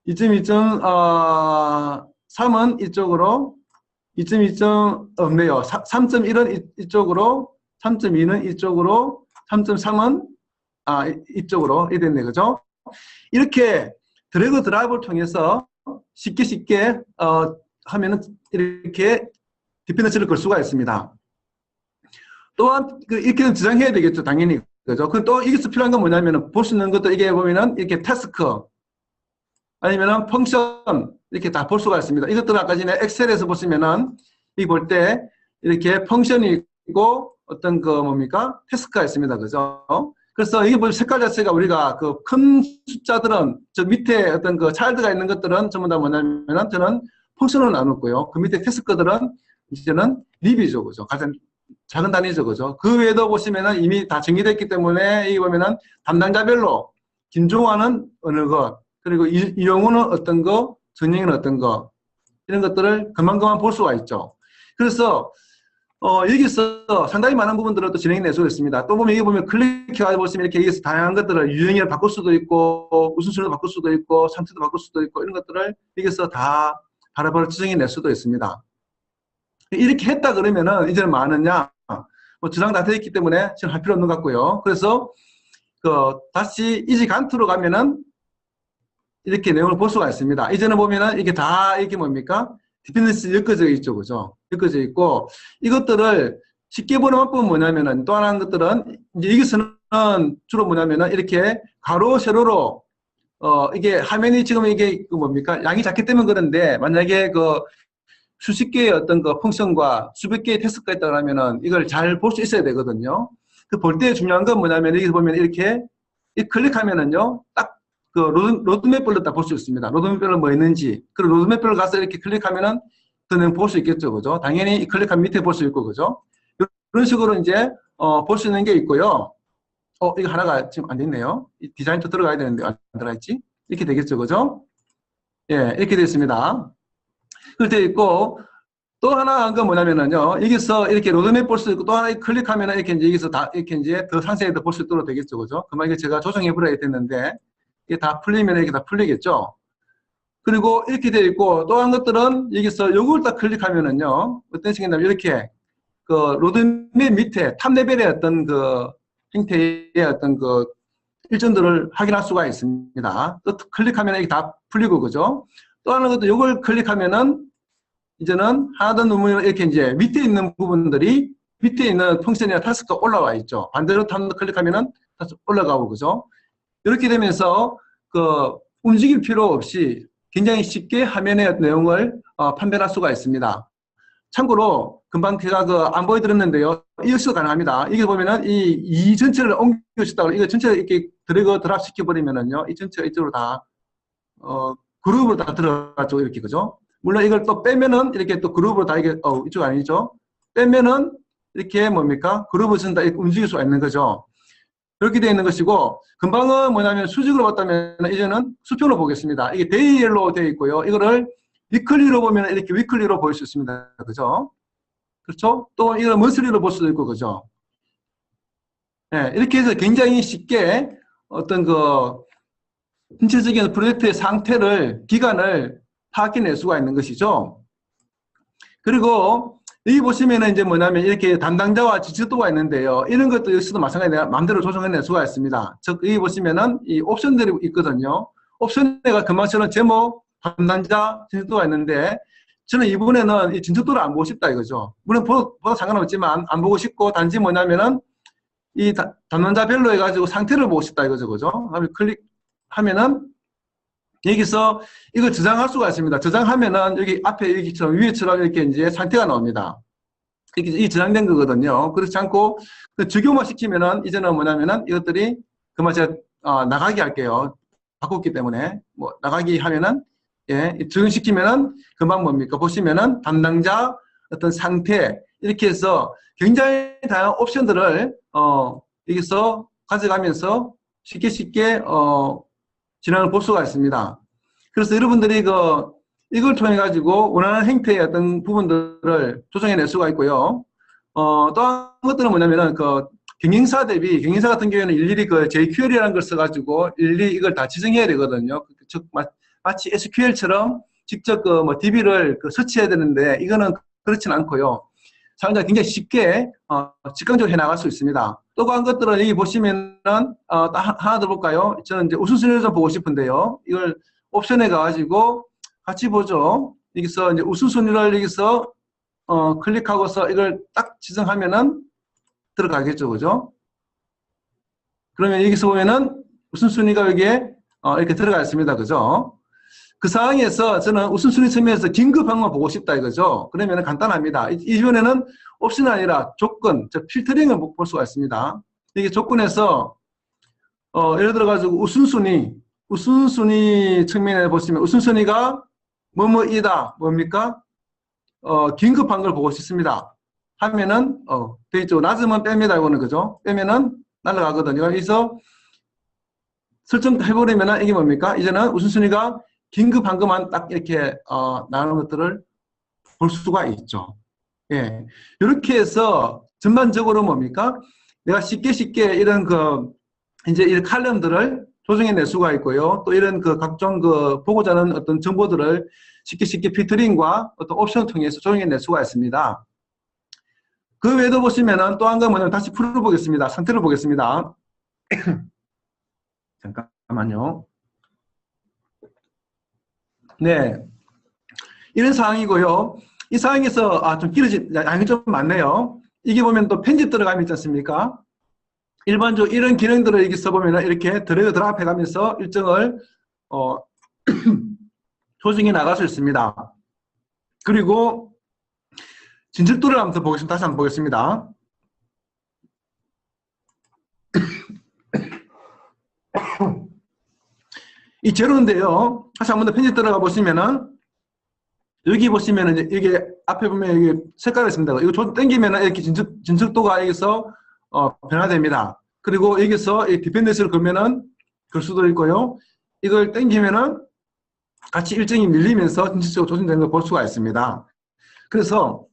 2.2.3은 이쪽으로, 2.2. 없네요. 3.1은 이쪽으로, 3.2는 이쪽으로, 3.3은 이쪽으로 이렇게 됐네, 그죠? 이렇게 드래그 드랍을 통해서 쉽게 하면은 이렇게 디펜던스를 걸 수가 있습니다. 또한 이렇게 저장해야 되겠죠, 당연히. 그죠? 또 여기서 필요한 건 뭐냐면은 볼 수 있는 것도 이게 보면은 이렇게 태스크 아니면은 펑션 이렇게 다 볼 수가 있습니다. 이것들은 아까 전에 엑셀에서 보시면은 이 볼 때 이렇게 펑션이 있고 어떤 뭡니까? 태스크가 있습니다. 그죠? 그래서 이게 뭐 색깔 자체가 우리가 큰 숫자들은 저 밑에 어떤 차일드가 있는 것들은 전부 다 뭐냐면은 저는 펑션으로 나눴고요. 그 밑에 태스크들은 이제는 립이죠. 그죠? 가장 작은 단위죠. 그죠? 그 외에도 보시면은 이미 다 정의됐기 때문에 여기 보면은 담당자별로 김종환은 어느 것, 그리고 이용우는 어떤 거, 전영이는 어떤 거, 이런 것들을 그만그만 볼 수가 있죠. 그래서 여기서 상당히 많은 부분들을 또 진행해 낼 수가 있습니다. 또 보면 여기 보면 클릭해가지고 보시면 이렇게 여기서 다양한 것들을 유형을 바꿀 수도 있고, 우선순위도 바꿀 수도 있고, 상태도 바꿀 수도 있고, 이런 것들을 여기서 다 바로바로 지정해 낼 수도 있습니다. 이렇게 했다 그러면은 이제는 뭐 하느냐? 뭐 저장 다 되어 있기 때문에 지금 할 필요 없는 것 같고요. 그래서 다시 이지 간투로 가면은 이렇게 내용을 볼 수가 있습니다. 이전에 보면은 이게 다 이게 뭡니까? 디펜던시 엮어져 있죠, 그죠? 엮어져 있고 이것들을 쉽게 보는 방법은 뭐냐면은 또 하나 것들은 이제 여기서는 주로 뭐냐면은 이렇게 가로 세로로 이게 화면이 지금 이게 뭡니까? 양이 작기 때문에 그런데 만약에 수십 개의 어떤 펑션과 수백 개의 태스크가 있다고 하면은 이걸 잘 볼 수 있어야 되거든요. 그 볼 때 중요한 건 뭐냐면 여기서 보면 이렇게 클릭하면은요, 딱 로드맵별로 딱 볼 수 있습니다. 로드맵별로 뭐 있는지. 그 로드맵별로 가서 이렇게 클릭하면은 더 내용 볼 수 있겠죠. 그죠? 당연히 클릭하면 밑에 볼 수 있고, 그죠? 이런 식으로 이제, 볼 수 있는 게 있고요. 이거 하나가 지금 안 됐네요. 디자인 또 들어가야 되는데 안 들어가 있지? 이렇게 되겠죠. 그죠? 예, 이렇게 되어 있습니다. 그렇게 되어 있고, 또 하나 한 건 뭐냐면은요, 여기서 이렇게 로드맵 볼 수 있고, 또 하나 클릭하면은 이렇게 이제 여기서 이렇게 이제 더 상세히 볼 수 있도록 되겠죠. 그죠? 그만 이게 제가 조정해버려야 되는데, 이게 다 풀리면 이렇게 다 풀리겠죠. 그리고 이렇게 되어 있고, 또 한 것들은 여기서 요걸 딱 클릭하면은요, 어떤 식이냐면 이렇게 로드맵 밑에 탑 레벨의 어떤 형태의 어떤 일정들을 확인할 수가 있습니다. 또 클릭하면 이게 다 풀리고, 그죠? 또 하나 것도 요걸 클릭하면은 이제는 하나 더 누르면 이렇게 이제 밑에 있는 부분들이 밑에 있는 펑션이나 타스크가 올라와 있죠. 반대로 클릭하면은 다시 올라가고, 그죠? 이렇게 되면서 움직일 필요 없이 굉장히 쉽게 화면의 내용을 판별할 수가 있습니다. 참고로 금방 제가 안 보여드렸는데요. 이 역시도 가능합니다. 이게 보면은 이 전체를 옮겨주셨다고 이거 전체를 이렇게 드래그 드랍 시켜버리면은요. 이 전체가 이쪽으로 다 그룹으로 다 들어가죠. 이렇게, 그죠? 물론 이걸 또 빼면은 이렇게 또 그룹으로 다 이게 이쪽 아니죠? 빼면은 이렇게 뭡니까? 그룹을 쓴다 이렇게 움직일 수가 있는 거죠. 이렇게 되어 있는 것이고, 금방은 뭐냐면 수직으로 봤다면 이제는 수평으로 보겠습니다. 이게 데일로 되어 있고요. 이거를 위클리로 보면 이렇게 위클리로 보일 수 있습니다. 그죠? 그렇죠? 또 이걸 먼슬리로 볼 수도 있고, 그죠? 네, 이렇게 해서 굉장히 쉽게 어떤 전체적인 프로젝트의 상태를, 기간을 파악해낼 수가 있는 것이죠. 그리고 여기 보시면은 이제 뭐냐면 이렇게 담당자와 지적도가 있는데요. 이런 것도 역시도 마찬가지로 마음대로 조정해낼 수가 있습니다. 즉, 여기 보시면은 이 옵션들이 있거든요. 옵션에가 금방처럼 제목, 담당자, 지적도가 있는데 저는 이번에는 이 진척도를 안 보고 싶다 이거죠. 물론 보다 상관없지만 안 보고 싶고 단지 뭐냐면은 이 담당자별로 해가지고 상태를 보고 싶다 이거죠. 그죠? 그러면 클릭하면은 여기서 이걸 저장할 수가 있습니다. 저장하면은 여기 앞에 여기처럼 위에처럼 이렇게 이제 상태가 나옵니다. 이게 저장된 거거든요. 그렇지 않고 적용만 시키면은 이제는 뭐냐면은 이것들이 그만 제가 나가게 할게요. 바꿨기 때문에 뭐 나가기 하면은 예, 적용시키면은 금방 뭡니까? 보시면은 담당자 어떤 상태 이렇게 해서 굉장히 다양한 옵션들을 여기서 가져가면서 쉽게 진행을 볼 수가 있습니다. 그래서 여러분들이 이걸 통해 가지고 원하는 행태의 어떤 부분들을 조정해낼 수가 있고요. 또 한 것들은 뭐냐면은 경영사 같은 경우에는 일일이 JQL이라는 걸 써가지고 일일이 이걸 다 지정해야 되거든요. 즉 마치 SQL처럼 직접 DB를 서치해야 되는데 이거는 그렇지는 않고요. 사용자가 굉장히 쉽게 직관적으로 해나갈 수 있습니다. 또 한 것들은 여기 보시면은 하나 더 볼까요? 저는 이제 우선순위를 좀 보고 싶은데요. 이걸 옵션에 가가지고 같이 보죠. 여기서 이제 우선순위를 여기서 클릭하고서 이걸 딱 지정하면은 들어가겠죠, 그죠? 그러면 여기서 보면은 우선순위가 여기에 이렇게 들어가 있습니다, 그죠? 그 상황에서 저는 우선순위 측면에서 긴급항만 보고 싶다 이거죠. 그러면 간단합니다. 이번에는 옵션이 아니라 조건, 즉 필터링을 볼 수가 있습니다. 이게 조건에서 예를 들어 가지고 우선순위 측면에 보시면 우선순위가 뭐뭐이다 뭡니까? 긴급한 걸 보고 싶습니다. 하면은 되겠죠. 낮으면 뺍니다 이거는, 그죠? 빼면은 날아가거든요. 그래서 설정해버리면은 이게 뭡니까? 이제는 우선순위가 긴급한 것만 딱 이렇게 나오는 것들을 볼 수가 있죠. 예, 이렇게 해서 전반적으로 뭡니까? 내가 쉽게 이런 이제 이 칼럼들을 조정해낼 수가 있고요. 또 이런 각종 보고자 하는 어떤 정보들을 쉽게 필터링과 어떤 옵션을 통해서 조정해낼 수가 있습니다. 그 외에도 보시면은 또 한 거 뭐냐면 다시 풀어보겠습니다. 상태를 보겠습니다. 잠깐만요. 네. 이런 상황이고요. 이 상황에서, 좀 길어진, 양이 좀 많네요. 이게 보면 또 편집 들어가면 있지 않습니까? 일반적으로 이런 기능들을 여기 써보면 이렇게 드래그 드랍 해가면서 일정을, 조정해 나갈 수 있습니다. 그리고 진척도를 한번 더 보겠습니다. 다시 한번 보겠습니다. 이 제로인데요. 다시 한번 더 편집 들어가 보시면은 여기 보시면은 이게 앞에 보면 여기 색깔이 있습니다. 이거 당기면은 이렇게 진척도가 여기서 변화됩니다. 그리고 여기서 이 디펜던스를 걸면은 걸 수도 있고요. 이걸 당기면은 같이 일정이 밀리면서 진척도가 조정되는 걸 볼 수가 있습니다. 그래서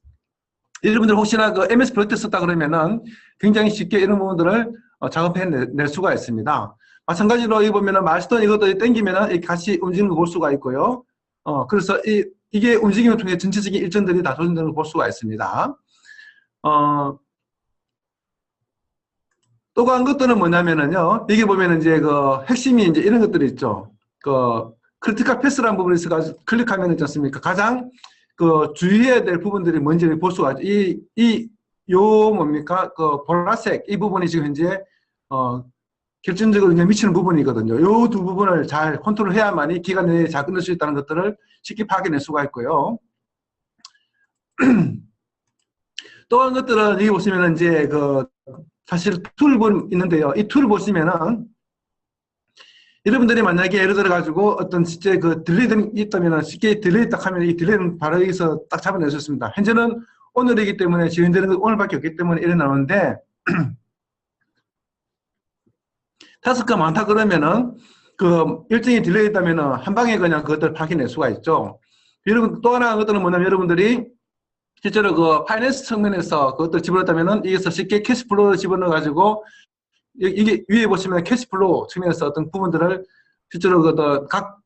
여러분들 혹시나 그 MS 프로젝트 썼다 그러면은 굉장히 쉽게 이런 부분들을 작업해낼 수가 있습니다. 마찬가지로 여기 보면은 마스터 이것도 당기면은 이렇게 같이 움직이는 거 볼 수가 있고요. 그래서 이게 움직임을 통해 전체적인 일정들이 다 조정되는 걸 볼 수가 있습니다. 또 한 것들은 뭐냐면은요. 여기 보면은 이제 그 핵심이 이제 이런 것들이 있죠. 그 크리티컬 패스라는 부분이 있어가지고 클릭하면 있지 않습니까? 가장 그 주의해야 될 부분들이 뭔지를 볼 수가 있죠. 뭡니까? 그 보라색 이 부분이 지금 현재 결정적으로 미치는 부분이거든요. 이 두 부분을 잘 컨트롤해야만이 기간 내에 잘 끝낼 수 있다는 것들을 쉽게 파악해낼 수가 있고요. 또 한 것들은 여기 보시면은 이제 그 사실 툴 있는데요. 이 툴을 보시면은 여러분들이 만약에 예를 들어 가지고 어떤 실제 그 딜레이가 있다면 쉽게 딜레이 딱 하면 이 딜레이는 바로 여기서 딱 잡아낼 수 있습니다. 현재는 오늘이기 때문에 지연되는 건 오늘밖에 없기 때문에 이래 나오는데 타스크가 많다 그러면은 그 일정이 딜레이 있다면은 한 방에 그냥 그것들 파악해낼 수가 있죠. 여러분 또 하나 것들은 뭐냐면 여러분들이 실제로 그 파이낸스 측면에서 그것들 집어넣었다면은 여기서 쉽게 캐시플로우를 집어넣어 가지고 이게 위에 보시면 캐시플로우 측면에서 어떤 부분들을 실제로 그 각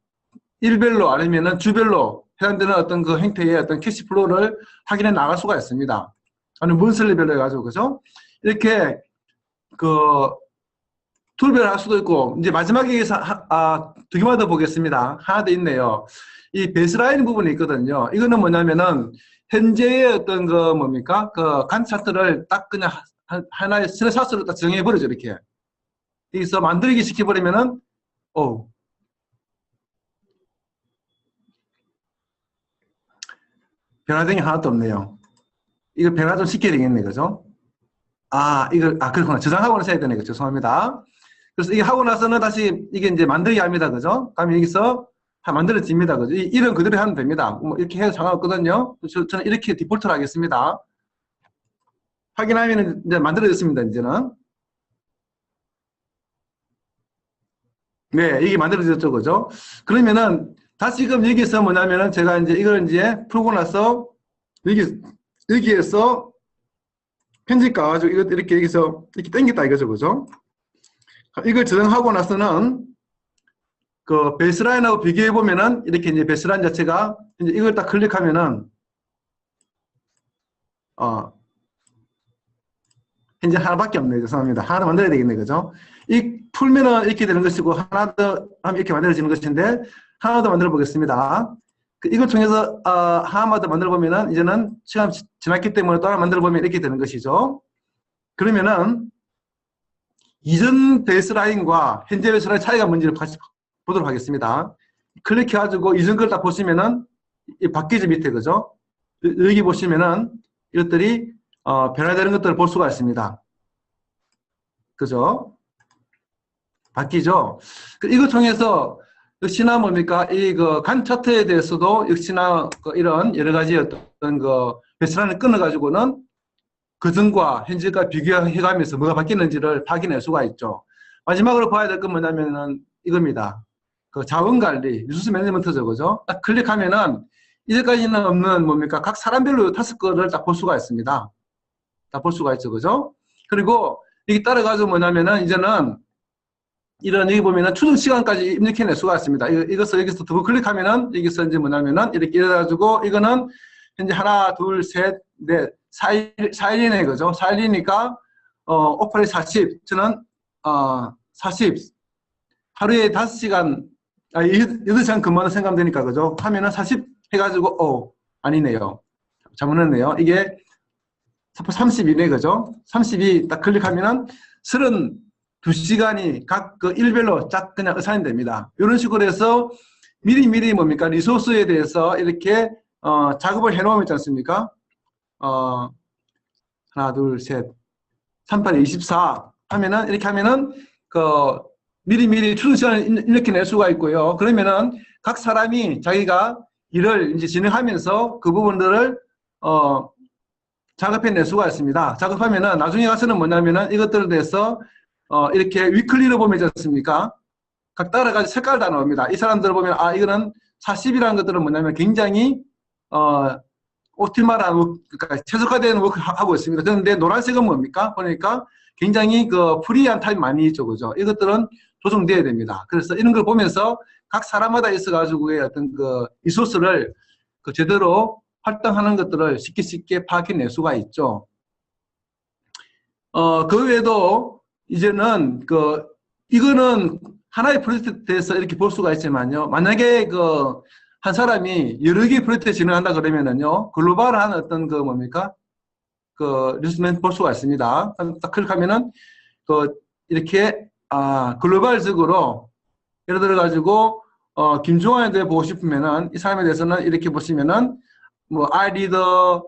일별로 아니면은 주별로 해당되는 어떤 그 행태의 어떤 캐시플로우를 확인해 나갈 수가 있습니다. 아니면 문슬리별로 해가지고 그죠? 이렇게 그 툴별로 할 수도 있고 이제 마지막에 두 개만 더 보겠습니다. 하나 더 있네요. 이 베이스라인 부분이 있거든요. 이거는 뭐냐면은 현재의 어떤 그 뭡니까? 그 간 차트를 딱 그냥 하나의 스냅샷으로 딱 정해버리죠, 이렇게. 여기서 만들기 시켜버리면은, 변화된 게 하나도 없네요. 이거 변화 좀 시켜야 되겠네, 그죠? 그렇구나. 저장하고 나서 해야 되네, 그죠? 죄송합니다. 그래서 이게 하고 나서는 다시 이게 이제 만들기 합니다, 그죠? 그러면 여기서 만들어집니다, 그죠? 이런 그대로 하면 됩니다. 뭐 이렇게 해서 상관없거든요. 저는 이렇게 디폴트로 하겠습니다. 확인하면 이제 만들어졌습니다, 이제는. 네, 이게 만들어졌죠, 그죠? 그러면은, 다시금 여기서 뭐냐면은, 제가 이제 이걸 이제 풀고 나서, 여기에서 편집 가가지고, 이것 이렇게 여기서 이렇게 당겼다 이거죠, 그죠? 이걸 저장하고 나서는, 그 베이스라인하고 비교해보면은, 이렇게 이제 베이스라인 자체가, 이제 이걸 딱 클릭하면은, 현재 하나밖에 없네요. 죄송합니다. 하나 만들어야 되겠네, 그죠? 이 풀면은 이렇게 되는 것이고, 하나 더 하면 이렇게 만들어지는 것인데, 하나 더 만들어 보겠습니다. 이걸 통해서, 하나만 더 만들어 보면은, 이제는 시간 지났기 때문에 또 하나 만들어 보면 이렇게 되는 것이죠. 그러면은, 이전 베이스라인과 현재 베이스라인 차이가 뭔지를 같이 보도록 하겠습니다. 클릭해가지고 이전 걸 딱 보시면은, 바뀌죠, 밑에, 그죠? 여기 보시면은, 이것들이 변화되는 것들을 볼 수가 있습니다. 그죠? 바뀌죠? 이거 통해서 역시나 뭡니까? 간 차트에 대해서도 역시나 이런 여러 가지 어떤 베이스라인을 끊어가지고는 그전과 현재가 비교해가면서 뭐가 바뀌는지를 확인할 수가 있죠. 마지막으로 봐야 될 건 뭐냐면은 이겁니다. 그 자원관리, 리소스 매니지먼트죠. 그죠? 딱 클릭하면은 이제까지는 없는 뭡니까? 각 사람별로 타스크를 딱 볼 수가 있습니다. 다 볼 수가 있죠. 그죠? 그리고 여기 따라가지고 뭐냐면은 이제는 여기 보면은 추정 시간까지 입력해낼 수가 있습니다. 이것을 여기서 더블 클릭하면은 여기서 이제 뭐냐면은 이렇게 이래가지고 이거는 현재 하나, 둘, 셋, 넷, 4일이네, 그죠? 4일이니까, 오픈이 40, 저는, 40, 하루에 5시간, 8시간 근무하는 생각되니까, 그죠? 하면은 40 해가지고, 아니네요. 잘못했네요. 이게 32네, 그죠? 32 딱 클릭하면은 32시간이 각 그 일별로 쫙 그냥 어사인 됩니다. 이런 식으로 해서 미리미리 뭡니까? 리소스에 대해서 이렇게, 작업을 해놓으면 있지 않습니까? 하나, 둘, 셋, 38, 24 하면은, 이렇게 하면은, 미리미리 출근 시간을 이렇게 낼 수가 있고요. 그러면은 각 사람이 자기가 일을 이제 진행하면서 그 부분들을, 작업해 낼 수가 있습니다. 작업하면은 나중에 가서는 뭐냐면은 이것들에 대해서, 이렇게 위클리로 보면 있지 않습니까? 각 따라가지고 색깔 다 나옵니다. 이 사람들을 보면, 이거는 40이라는 것들은 뭐냐면 굉장히, 옵티멀한 그러니까 최적화된 워크 하고 있습니다. 그런데 노란색은 뭡니까? 보니까 굉장히 프리한 타입 많이 있죠, 그죠? 이것들은 조정돼야 됩니다. 그래서 이런 걸 보면서 각 사람마다 있어가지고의 어떤 리소스를 제대로 활동하는 것들을 쉽게 파악해낼 수가 있죠. 그 외에도 이제는 이거는 하나의 프로젝트에서 이렇게 볼 수가 있지만요. 만약에 한 사람이 여러 개의 프로젝트를 진행한다 그러면은요, 글로벌한 어떤 뭡니까? 리소스만 볼 수가 있습니다. 딱 클릭하면은, 이렇게, 글로벌적으로, 예를 들어가지고, 김종환에 대해 보고 싶으면은, 이 사람에 대해서는 이렇게 보시면은, 뭐, iReader,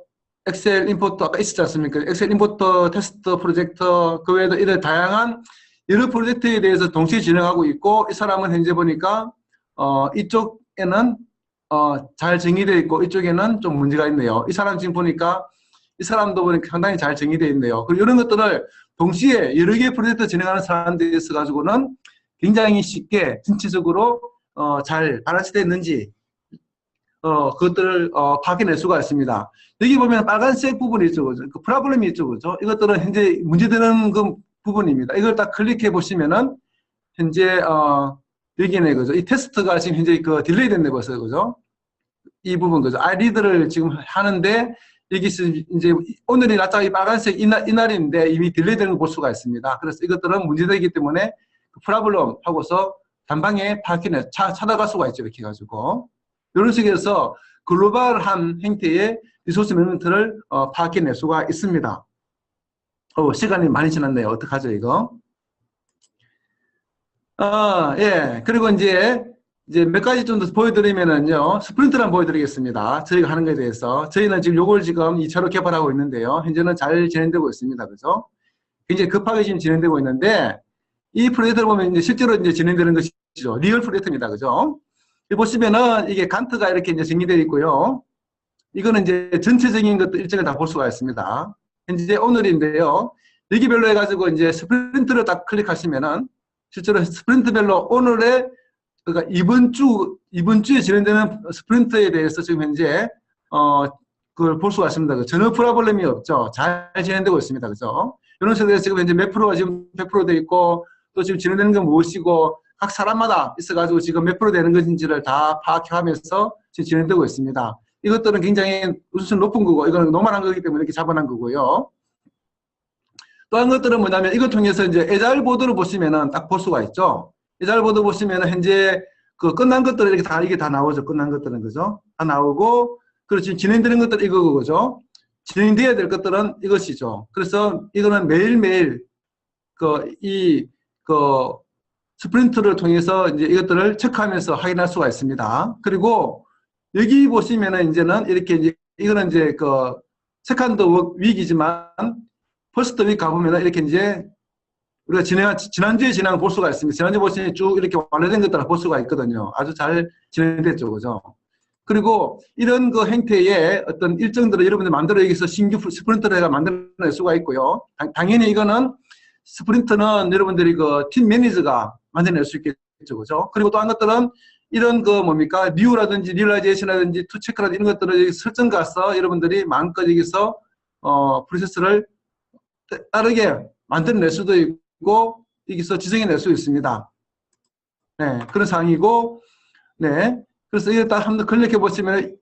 엑셀 임포터, 아까 있었지 않습니까? 엑셀 임포터, 테스트 프로젝트, 그 외에도 이런 다양한 여러 프로젝트에 대해서 동시에 진행하고 있고, 이 사람은 현재 보니까, 이쪽에는 잘 정의되어 있고 이쪽에는 좀 문제가 있네요. 이 사람 지금 보니까 이 사람도 보니까 상당히 잘 정의되어 있네요. 그리고 이런 것들을 동시에 여러 개의 프로젝트 진행하는 사람들이 있어가지고는 굉장히 쉽게 전체적으로 잘 발화되어 있는지 그것들을 파악해낼 수가 있습니다. 여기 보면 빨간색 부분이 있죠, 그죠? 그 프로블럼이 있죠, 그죠? 이것들은 현재 문제되는 부분입니다. 이걸 딱 클릭해 보시면은 현재 여기네, 그죠? 이 테스트가 지금 현재 딜레이 됐네, 벌써, 그죠? 이 부분, 그죠? iReader를 지금 하는데, 여기서 이제 오늘이 낮자가 이 빨간색 이날인데 이미 딜레이 되는 걸 볼 수가 있습니다. 그래서 이것들은 문제되기 때문에 프로블럼 하고서 단방에 파악해내, 찾아갈 수가 있죠, 이렇게 해가지고. 이런 식에서 글로벌한 형태의 리소스 매니지먼트를 파악해낼 수가 있습니다. 시간이 많이 지났네요. 어떡하죠, 이거? 예. 그리고 이제 몇 가지 좀 더 보여드리면은요, 스프린트를 한번 보여드리겠습니다. 저희가 하는 거에 대해서. 저희는 지금 요걸 지금 2차로 개발하고 있는데요. 현재는 잘 진행되고 있습니다. 그죠? 굉장히 급하게 지금 진행되고 있는데, 이 프로젝트를 보면 이제 실제로 이제 진행되는 것이죠. 리얼 프로젝트입니다. 그죠? 여기 보시면은 이게 간트가 이렇게 이제 정리되어 있고요. 이거는 이제 전체적인 것도 일정을 다 볼 수가 있습니다. 현재 오늘인데요. 여기별로 해가지고 이제 스프린트를 딱 클릭하시면은 실제로 스프린트별로 오늘의 그러니까 이번 주에 진행되는 스프린트에 대해서 지금 현재 그걸 볼 수가 있습니다. 전혀 프로블럼이 없죠. 잘 진행되고 있습니다. 그죠? 이런 식으로 지금 현재 몇 프로가 지금 100% 돼 있고 또 지금 진행되는 건 무엇이고 각 사람마다 있어가지고 지금 몇 프로 되는 것인지를 다 파악하면서 지금 진행되고 있습니다. 이것들은 굉장히 우수성 높은 거고 이거는 노멀한 거기 때문에 이렇게 잡아난 거고요. 또 한 것들은 뭐냐면 이걸 통해서 이제 에자일 보드를 보시면은 딱 볼 수가 있죠. 에자일 보드 보시면은 현재 끝난 것들은 이게 다 나오죠. 끝난 것들은 그죠? 다 나오고 그리고 지금 진행되는 것들 이거고 그죠? 진행돼야 될 것들은 이것이죠. 그래서 이거는 매일매일 스프린트를 통해서 이제 이것들을 체크하면서 확인할 수가 있습니다. 그리고 여기 보시면은 이제는 이렇게 이제 이거는 이제 세컨드 윅이지만 퍼스트 윅 가보면은 이렇게 이제 우리가 지난주에 진행한 걸 볼 수가 있습니다. 지난주에 보시면 쭉 이렇게 완료된 것들을 볼 수가 있거든요. 아주 잘 진행됐죠. 그죠? 그리고 이런 행태의 어떤 일정들을 여러분들 만들어 여기서 신규 스프린트를 만들어낼 수가 있고요. 당연히 이거는 스프린트는 여러분들이 팀 매니저가 만들어낼 수 있겠죠. 그죠? 그리고 또 한 것들은 이런 뭡니까? 뉴라든지 리얼라이제이션이라든지 투체크라든지 이런 것들을 설정 가서 여러분들이 마음껏 여기서 프로세스를 빠르게 만들어낼 수도 있고 여기서 지정해낼 수 있습니다. 네, 그런 상황이고 네, 그래서 이거 딱 한번 클릭해 보시면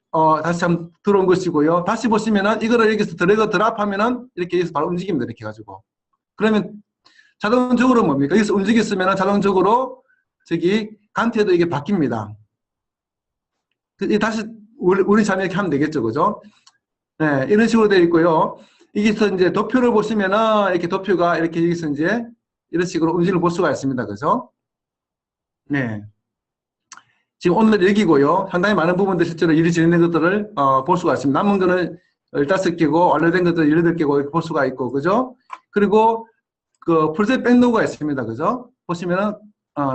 다시 한번 들어온 것이고요. 다시 보시면은 이거를 여기서 드래그 드랍하면은 이렇게 여기서 바로 움직입니다. 이렇게 해가지고. 그러면 자동적으로 뭡니까? 여기서 움직였으면은 자동적으로 저기 간트에도 이게 바뀝니다. 다시 우리 자매 이렇게 하면 되겠죠. 그죠? 네, 이런 식으로 되어 있고요. 여기서 이제 도표를 보시면은 이렇게 도표가 이렇게 여기서 이제 이런 식으로 움직임을 볼 수가 있습니다. 그죠? 네. 지금 오늘 여기고요. 상당히 많은 부분들 실제로 일이 진행된 것들을 볼 수가 있습니다. 남은 거는 15개고 완료된 것들 18개고 이렇게 볼 수가 있고, 그죠? 그리고 그 프로젝트 백로그가 있습니다. 그죠? 보시면은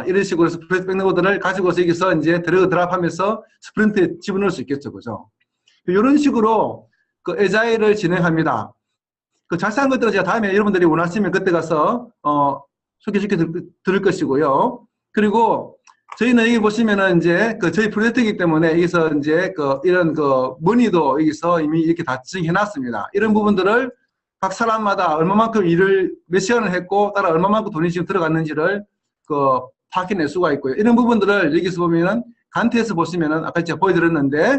이런 식으로 해서 프로젝트 백로그들을 가지고서 여기서 이제 드래그 드랍하면서 스프린트에 집어넣을 수 있겠죠. 그죠? 이런 식으로 그 에자일을 진행합니다. 그 자세한 것들은 제가 다음에 여러분들이 원하시면 그때 가서 소개시켜 드릴 것이고요. 그리고 저희는 여기 보시면은 이제 그 저희 프로젝트이기 때문에 여기서 이제 그 이런 그 머니도 여기서 이미 이렇게 다 지정해 놨습니다. 이런 부분들을 각 사람마다 얼마만큼 일을 몇 시간을 했고 따라 얼마만큼 돈이 지금 들어갔는지를 그 파악해낼 수가 있고요. 이런 부분들을 여기서 보면은 간트에서 보시면은 아까 제가 보여드렸는데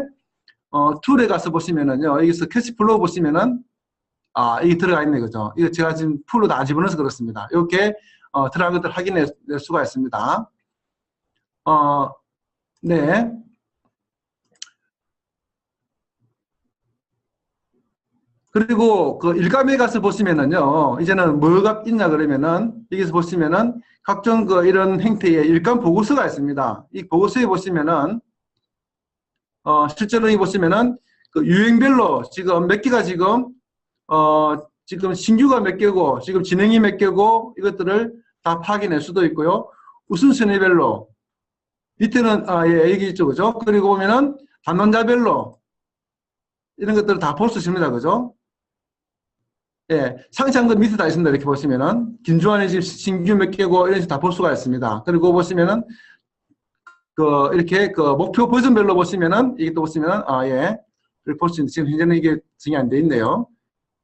툴에 가서 보시면은요. 여기서 캐시플로우 보시면은 이게 들어가 있네, 그죠? 이거 제가 지금 풀로 다 집어넣어서 그렇습니다. 이렇게 들어간 것들 확인할 수가 있습니다. 네. 그리고 그 일감에 가서 보시면은요, 이제는 뭐가 있냐 그러면은, 여기서 보시면은 각종 그 이런 행태의 일감 보고서가 있습니다. 이 보고서에 보시면은, 실제로 이 보시면은 그 유형별로 지금 몇 개가 지금 신규가 몇 개고, 지금 진행이 몇 개고, 이것들을 다 파악해낼 수도 있고요. 우선순위별로, 밑에는, 예, 여기 있죠, 그죠? 그리고 보면은 담당자별로, 이런 것들을 다 볼 수 있습니다, 그죠? 예, 상세한 건 밑에 다 있습니다. 이렇게 보시면은, 김주환이 지금 신규 몇 개고, 이런 식으로 다 볼 수가 있습니다. 그리고 보시면은, 이렇게 목표 버전별로 보시면은, 이게 또 보시면은, 예, 이렇게 볼 수 있는데, 지금 현재는 이게 정이 안 돼 있네요.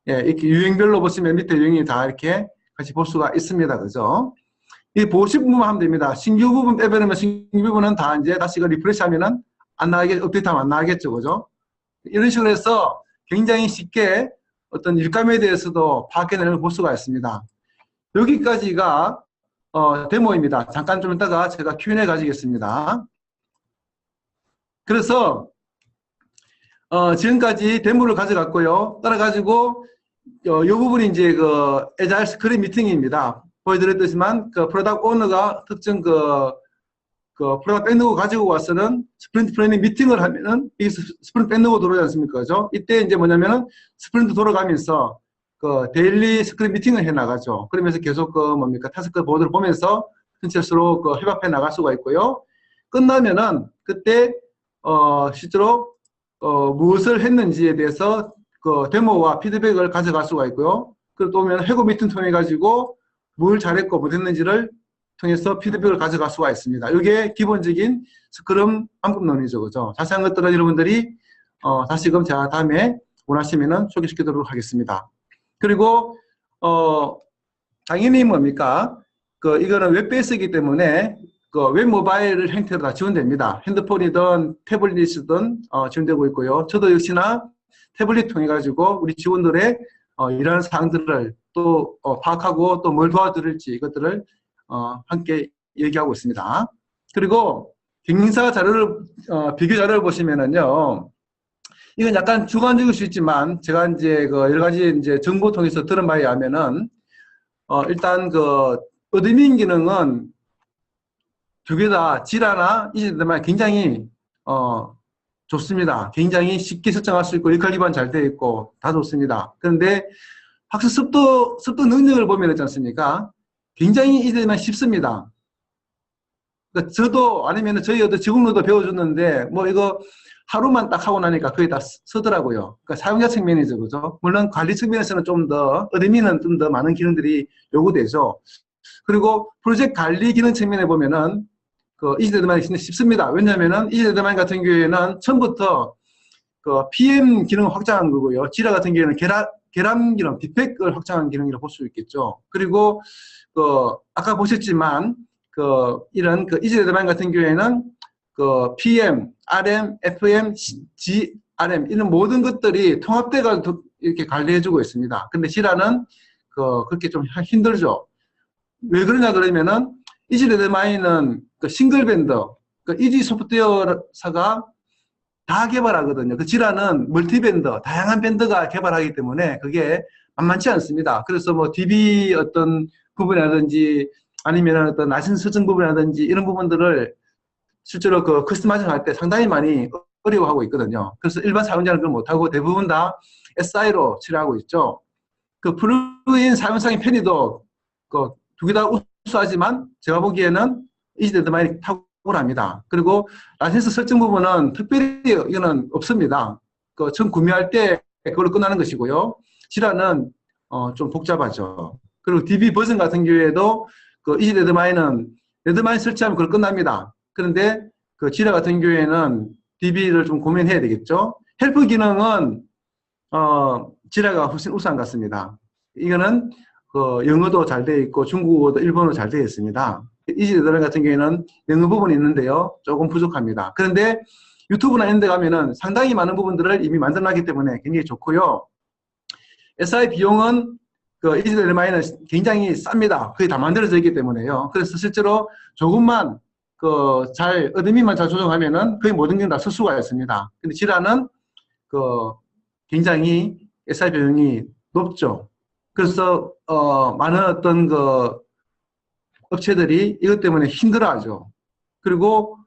예, 이렇게 유형별로 보시면 밑에 유형이 다 이렇게 같이 볼 수가 있습니다. 그죠? 이 보시 부분만 하면 됩니다. 신규 부분 빼버리면 신규 부분은 다 이제 다시 리프레시 하면은 안 나가게, 업데이트하면 안 나가겠죠. 그죠? 이런 식으로 해서 굉장히 쉽게 어떤 일감에 대해서도 파악해내는 걸 볼 수가 있습니다. 여기까지가, 데모입니다. 잠깐 좀 이따가 제가 Q&A 가지겠습니다. 그래서, 지금까지 데모를 가져갔고요. 따라가지고, 이 부분이 이제 그 에자일 스크린 미팅입니다. 보여드렸듯이만 그 프로덕트 오너가 특정 그 프로덕트 백로그 가지고 와서는 스프린트 플래닝 미팅을 하면은 이 스프린트 백로그 들어오지 않습니까? 그죠? 이때 이제 뭐냐면은 스프린트 돌아가면서 그 데일리 스크린 미팅을 해 나가죠. 그러면서 계속 그 뭡니까? 타스크 보드를 보면서 전체 서로 그 협업해 나갈 수가 있고요. 끝나면은 그때 실제로 무엇을 했는지에 대해서 그 데모와 피드백을 가져갈 수가 있고요. 그리고 또 오면 회고 미팅 통해 가지고 뭘 잘했고 못했는지를 통해서 피드백을 가져갈 수가 있습니다. 이게 기본적인 스크럼 방법론이죠. 그죠? 자세한 것들은 여러분들이 다시금 제가 다음에 원하시면은 소개시켜드리도록 하겠습니다. 그리고 당연히 뭡니까? 이거는 웹베이스이기 때문에 웹 모바일 형태로 다 지원됩니다. 핸드폰이든 태블릿이든 지원되고 있고요. 저도 역시나 태블릿 통해 가지고 우리 직원들의 이러한 사항들을 또 파악하고 또 뭘 도와드릴지 이것들을 함께 얘기하고 있습니다. 그리고 경영사 자료를 비교 자료를 보시면은요, 이건 약간 주관적일 수 있지만 제가 이제 여러 가지 이제 정보 통해서 들은 바에 의하면은 일단 어드민 기능은 두 개 다 지라나 이제들만 굉장히 좋습니다. 굉장히 쉽게 설정할 수 있고 역할 기반 잘 되어 있고 다 좋습니다. 그런데 학습 습도 능력을 보면 있지 않습니까? 굉장히 이제만 쉽습니다. 그러니까 저도 아니면 저희 직원들도 배워줬는데 뭐 이거 하루만 딱 하고 나니까 거의 다 쓰더라고요. 그러니까 사용자 측면이죠, 그죠? 물론 관리 측면에서는 좀 더 어드민은 좀 더 많은 기능들이 요구되죠. 그리고 프로젝트 관리 기능 측면에 보면은 이지데드마인이 진짜 쉽습니다. 왜냐면은 이지데드마인 같은 경우에는 처음부터 PM 기능을 확장한 거고요. 지라 같은 경우에는 계란 기능, 디펙을 확장한 기능이라고 볼 수 있겠죠. 그리고 아까 보셨지만 이런 이지데드마인 같은 경우에는 PM, RM, FM, RM 이런 모든 것들이 통합돼가 이렇게 관리해주고 있습니다. 근데 지라는 그렇게 좀 힘들죠. 왜 그러냐 그러면은 이지레드마인은 그 싱글 밴더, 그 이지 소프트웨어사가 다 개발하거든요. 그 지라는 멀티 밴더, 다양한 밴더가 개발하기 때문에 그게 만만치 않습니다. 그래서 뭐 DB 어떤 부분이라든지 아니면 어떤 라이센스 설정 부분이라든지 이런 부분들을 실제로 그 커스터마이징 할 때 상당히 많이 어려워하고 있거든요. 그래서 일반 사용자는 그걸 못하고 대부분 다 SI로 처리하고 있죠. 그 플러그인 사용성의 편의도 그 두 개 다 우수하지만 제가 보기에는 이지레드마인이 탁월합니다. 그리고 라이센스 설정 부분은 특별히 이거는 없습니다. 그 처음 구매할 때 그걸로 끝나는 것이고요. 지라는 좀 복잡하죠. 그리고 DB 버전 같은 경우에도 그 이지레드마인은 레드마인 설치하면 그걸 끝납니다. 그런데 그 지라 같은 경우에는 DB를 좀 고민해야 되겠죠. 헬프 기능은 지라가 훨씬 우수한 것 같습니다. 이거는 그 영어도 잘 되어 있고 중국어도 일본어도 잘 되어 있습니다. 이지레드 같은 경우에는 영어 부분이 있는데요. 조금 부족합니다. 그런데 유튜브나 이런 데 가면은 상당히 많은 부분들을 이미 만들어놨기 때문에 굉장히 좋고요. SI 비용은 그 이지레드마인은 굉장히 쌉니다. 그게 다 만들어져 있기 때문에요. 그래서 실제로 조금만 잘 어드민만 잘 조정하면은 거의 모든 게 다 쓸 수가 있습니다. 근데 지라는 굉장히 SI 비용이 높죠. 그래서 많은 어떤 업체들이 이것 때문에 힘들어하죠. 그리고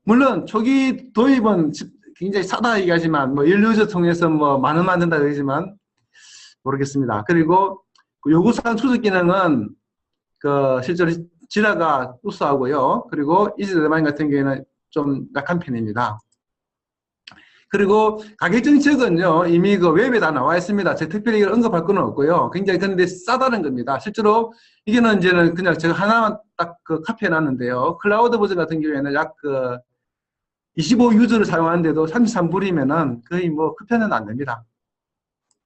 물론 초기 도입은 굉장히 싸다 얘기하지만 뭐 연료저 통해서 뭐 만 원 만든다 그러지만 모르겠습니다. 그리고 요구사항 추적 기능은 실제로 지라가 우수하고요. 그리고 이지레드마인 같은 경우에는 좀 약한 편입니다. 그리고 가격 정책은요, 이미 그 웹에 다 나와 있습니다. 제가 특별히 이걸 언급할 건 없고요. 굉장히 근데 싸다는 겁니다. 실제로 이게는 이제는 그냥 제가 하나만 딱 카피해 놨는데요. 클라우드 버전 같은 경우에는 약 25 유저를 사용하는데도 33불이면은 거의 뭐 급편은 안 됩니다.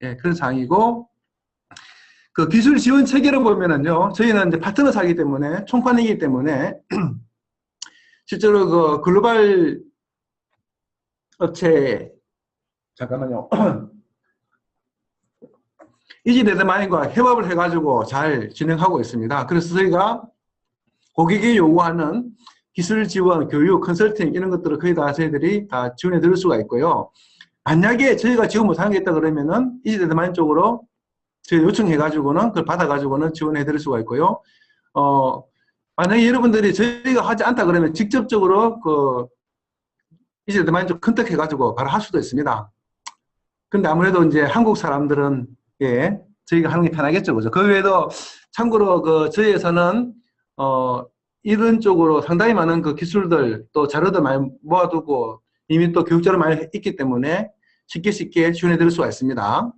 예, 그런 상황이고, 그 기술 지원 체계를 보면은요, 저희는 이제 파트너사이기 때문에, 총판이기 때문에, 실제로 그 글로벌 업체, 잠깐만요. 이지레드마인과 협업을 해가지고 잘 진행하고 있습니다. 그래서 저희가 고객이 요구하는 기술 지원, 교육, 컨설팅 이런 것들을 거의 다 저희들이 다 지원해 드릴 수가 있고요. 만약에 저희가 지원 못하는 게 있다 그러면은 이지레드마인 쪽으로 저희 요청해가지고는 그걸 받아가지고는 지원해 드릴 수가 있고요. 만약에 여러분들이 저희가 하지 않다 그러면 직접적으로 이지레드마인 쪽 컨택해가지고 바로 할 수도 있습니다. 근데 아무래도 이제 한국 사람들은 예, 저희가 하는 게 편하겠죠, 그죠? 그 외에도 참고로 저희 회사는 이런 쪽으로 상당히 많은 기술들 또 자료들 많이 모아두고 이미 또 교육자료 많이 있기 때문에 쉽게 지원해 드릴 수가 있습니다.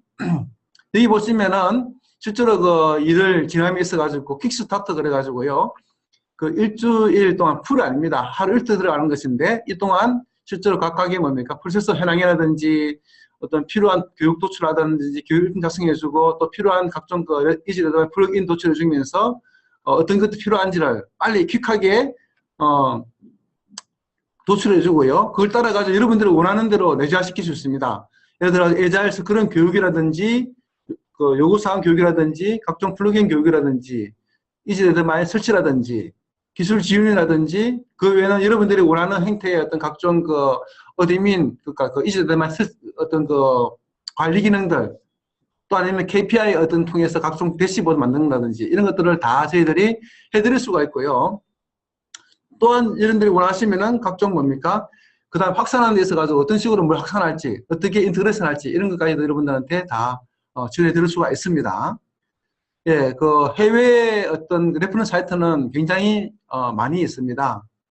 여기 보시면은 실제로 일을 진행함에 있어가지고 킥스타터 그래가지고요. 일주일 동안 풀이 아닙니다. 하루 이틀 들어가는 것인데 이 동안 실제로 각각의 뭡니까? 프로세서 현황이라든지 어떤 필요한 교육 도출하든지 교육 작성해주고 또 필요한 각종 이지레드마인 플러그인 도출해주면서 어떤 것도 필요한지를 빨리 퀵하게 도출해주고요. 그걸 따라가지고 여러분들이 원하는 대로 내재화시킬 수 있습니다. 예를 들어 에자일스 그런 교육이라든지 요구사항 교육이라든지 각종 플러그인 교육이라든지 이지레드마인 설치라든지 기술 지원이라든지 그 외에는 여러분들이 원하는 형태의 어떤 각종 어드민 그러니까 이지레드마인 어떤 관리 기능들 또 아니면 KPI 어떤 통해서 각종 대시보드 만든다든지 이런 것들을 다 저희들이 해드릴 수가 있고요. 또한 여러분들이 원하시면은 각종 뭡니까? 그 다음 확산하는 데 있어 가지고 어떤 식으로 뭘 확산할지 어떻게 인터그레이션 할지 이런 것까지도 여러분들한테 다 지원해 드릴 수가 있습니다. 예, 해외 어떤 레퍼런스 사이트는 굉장히 많이 있습니다.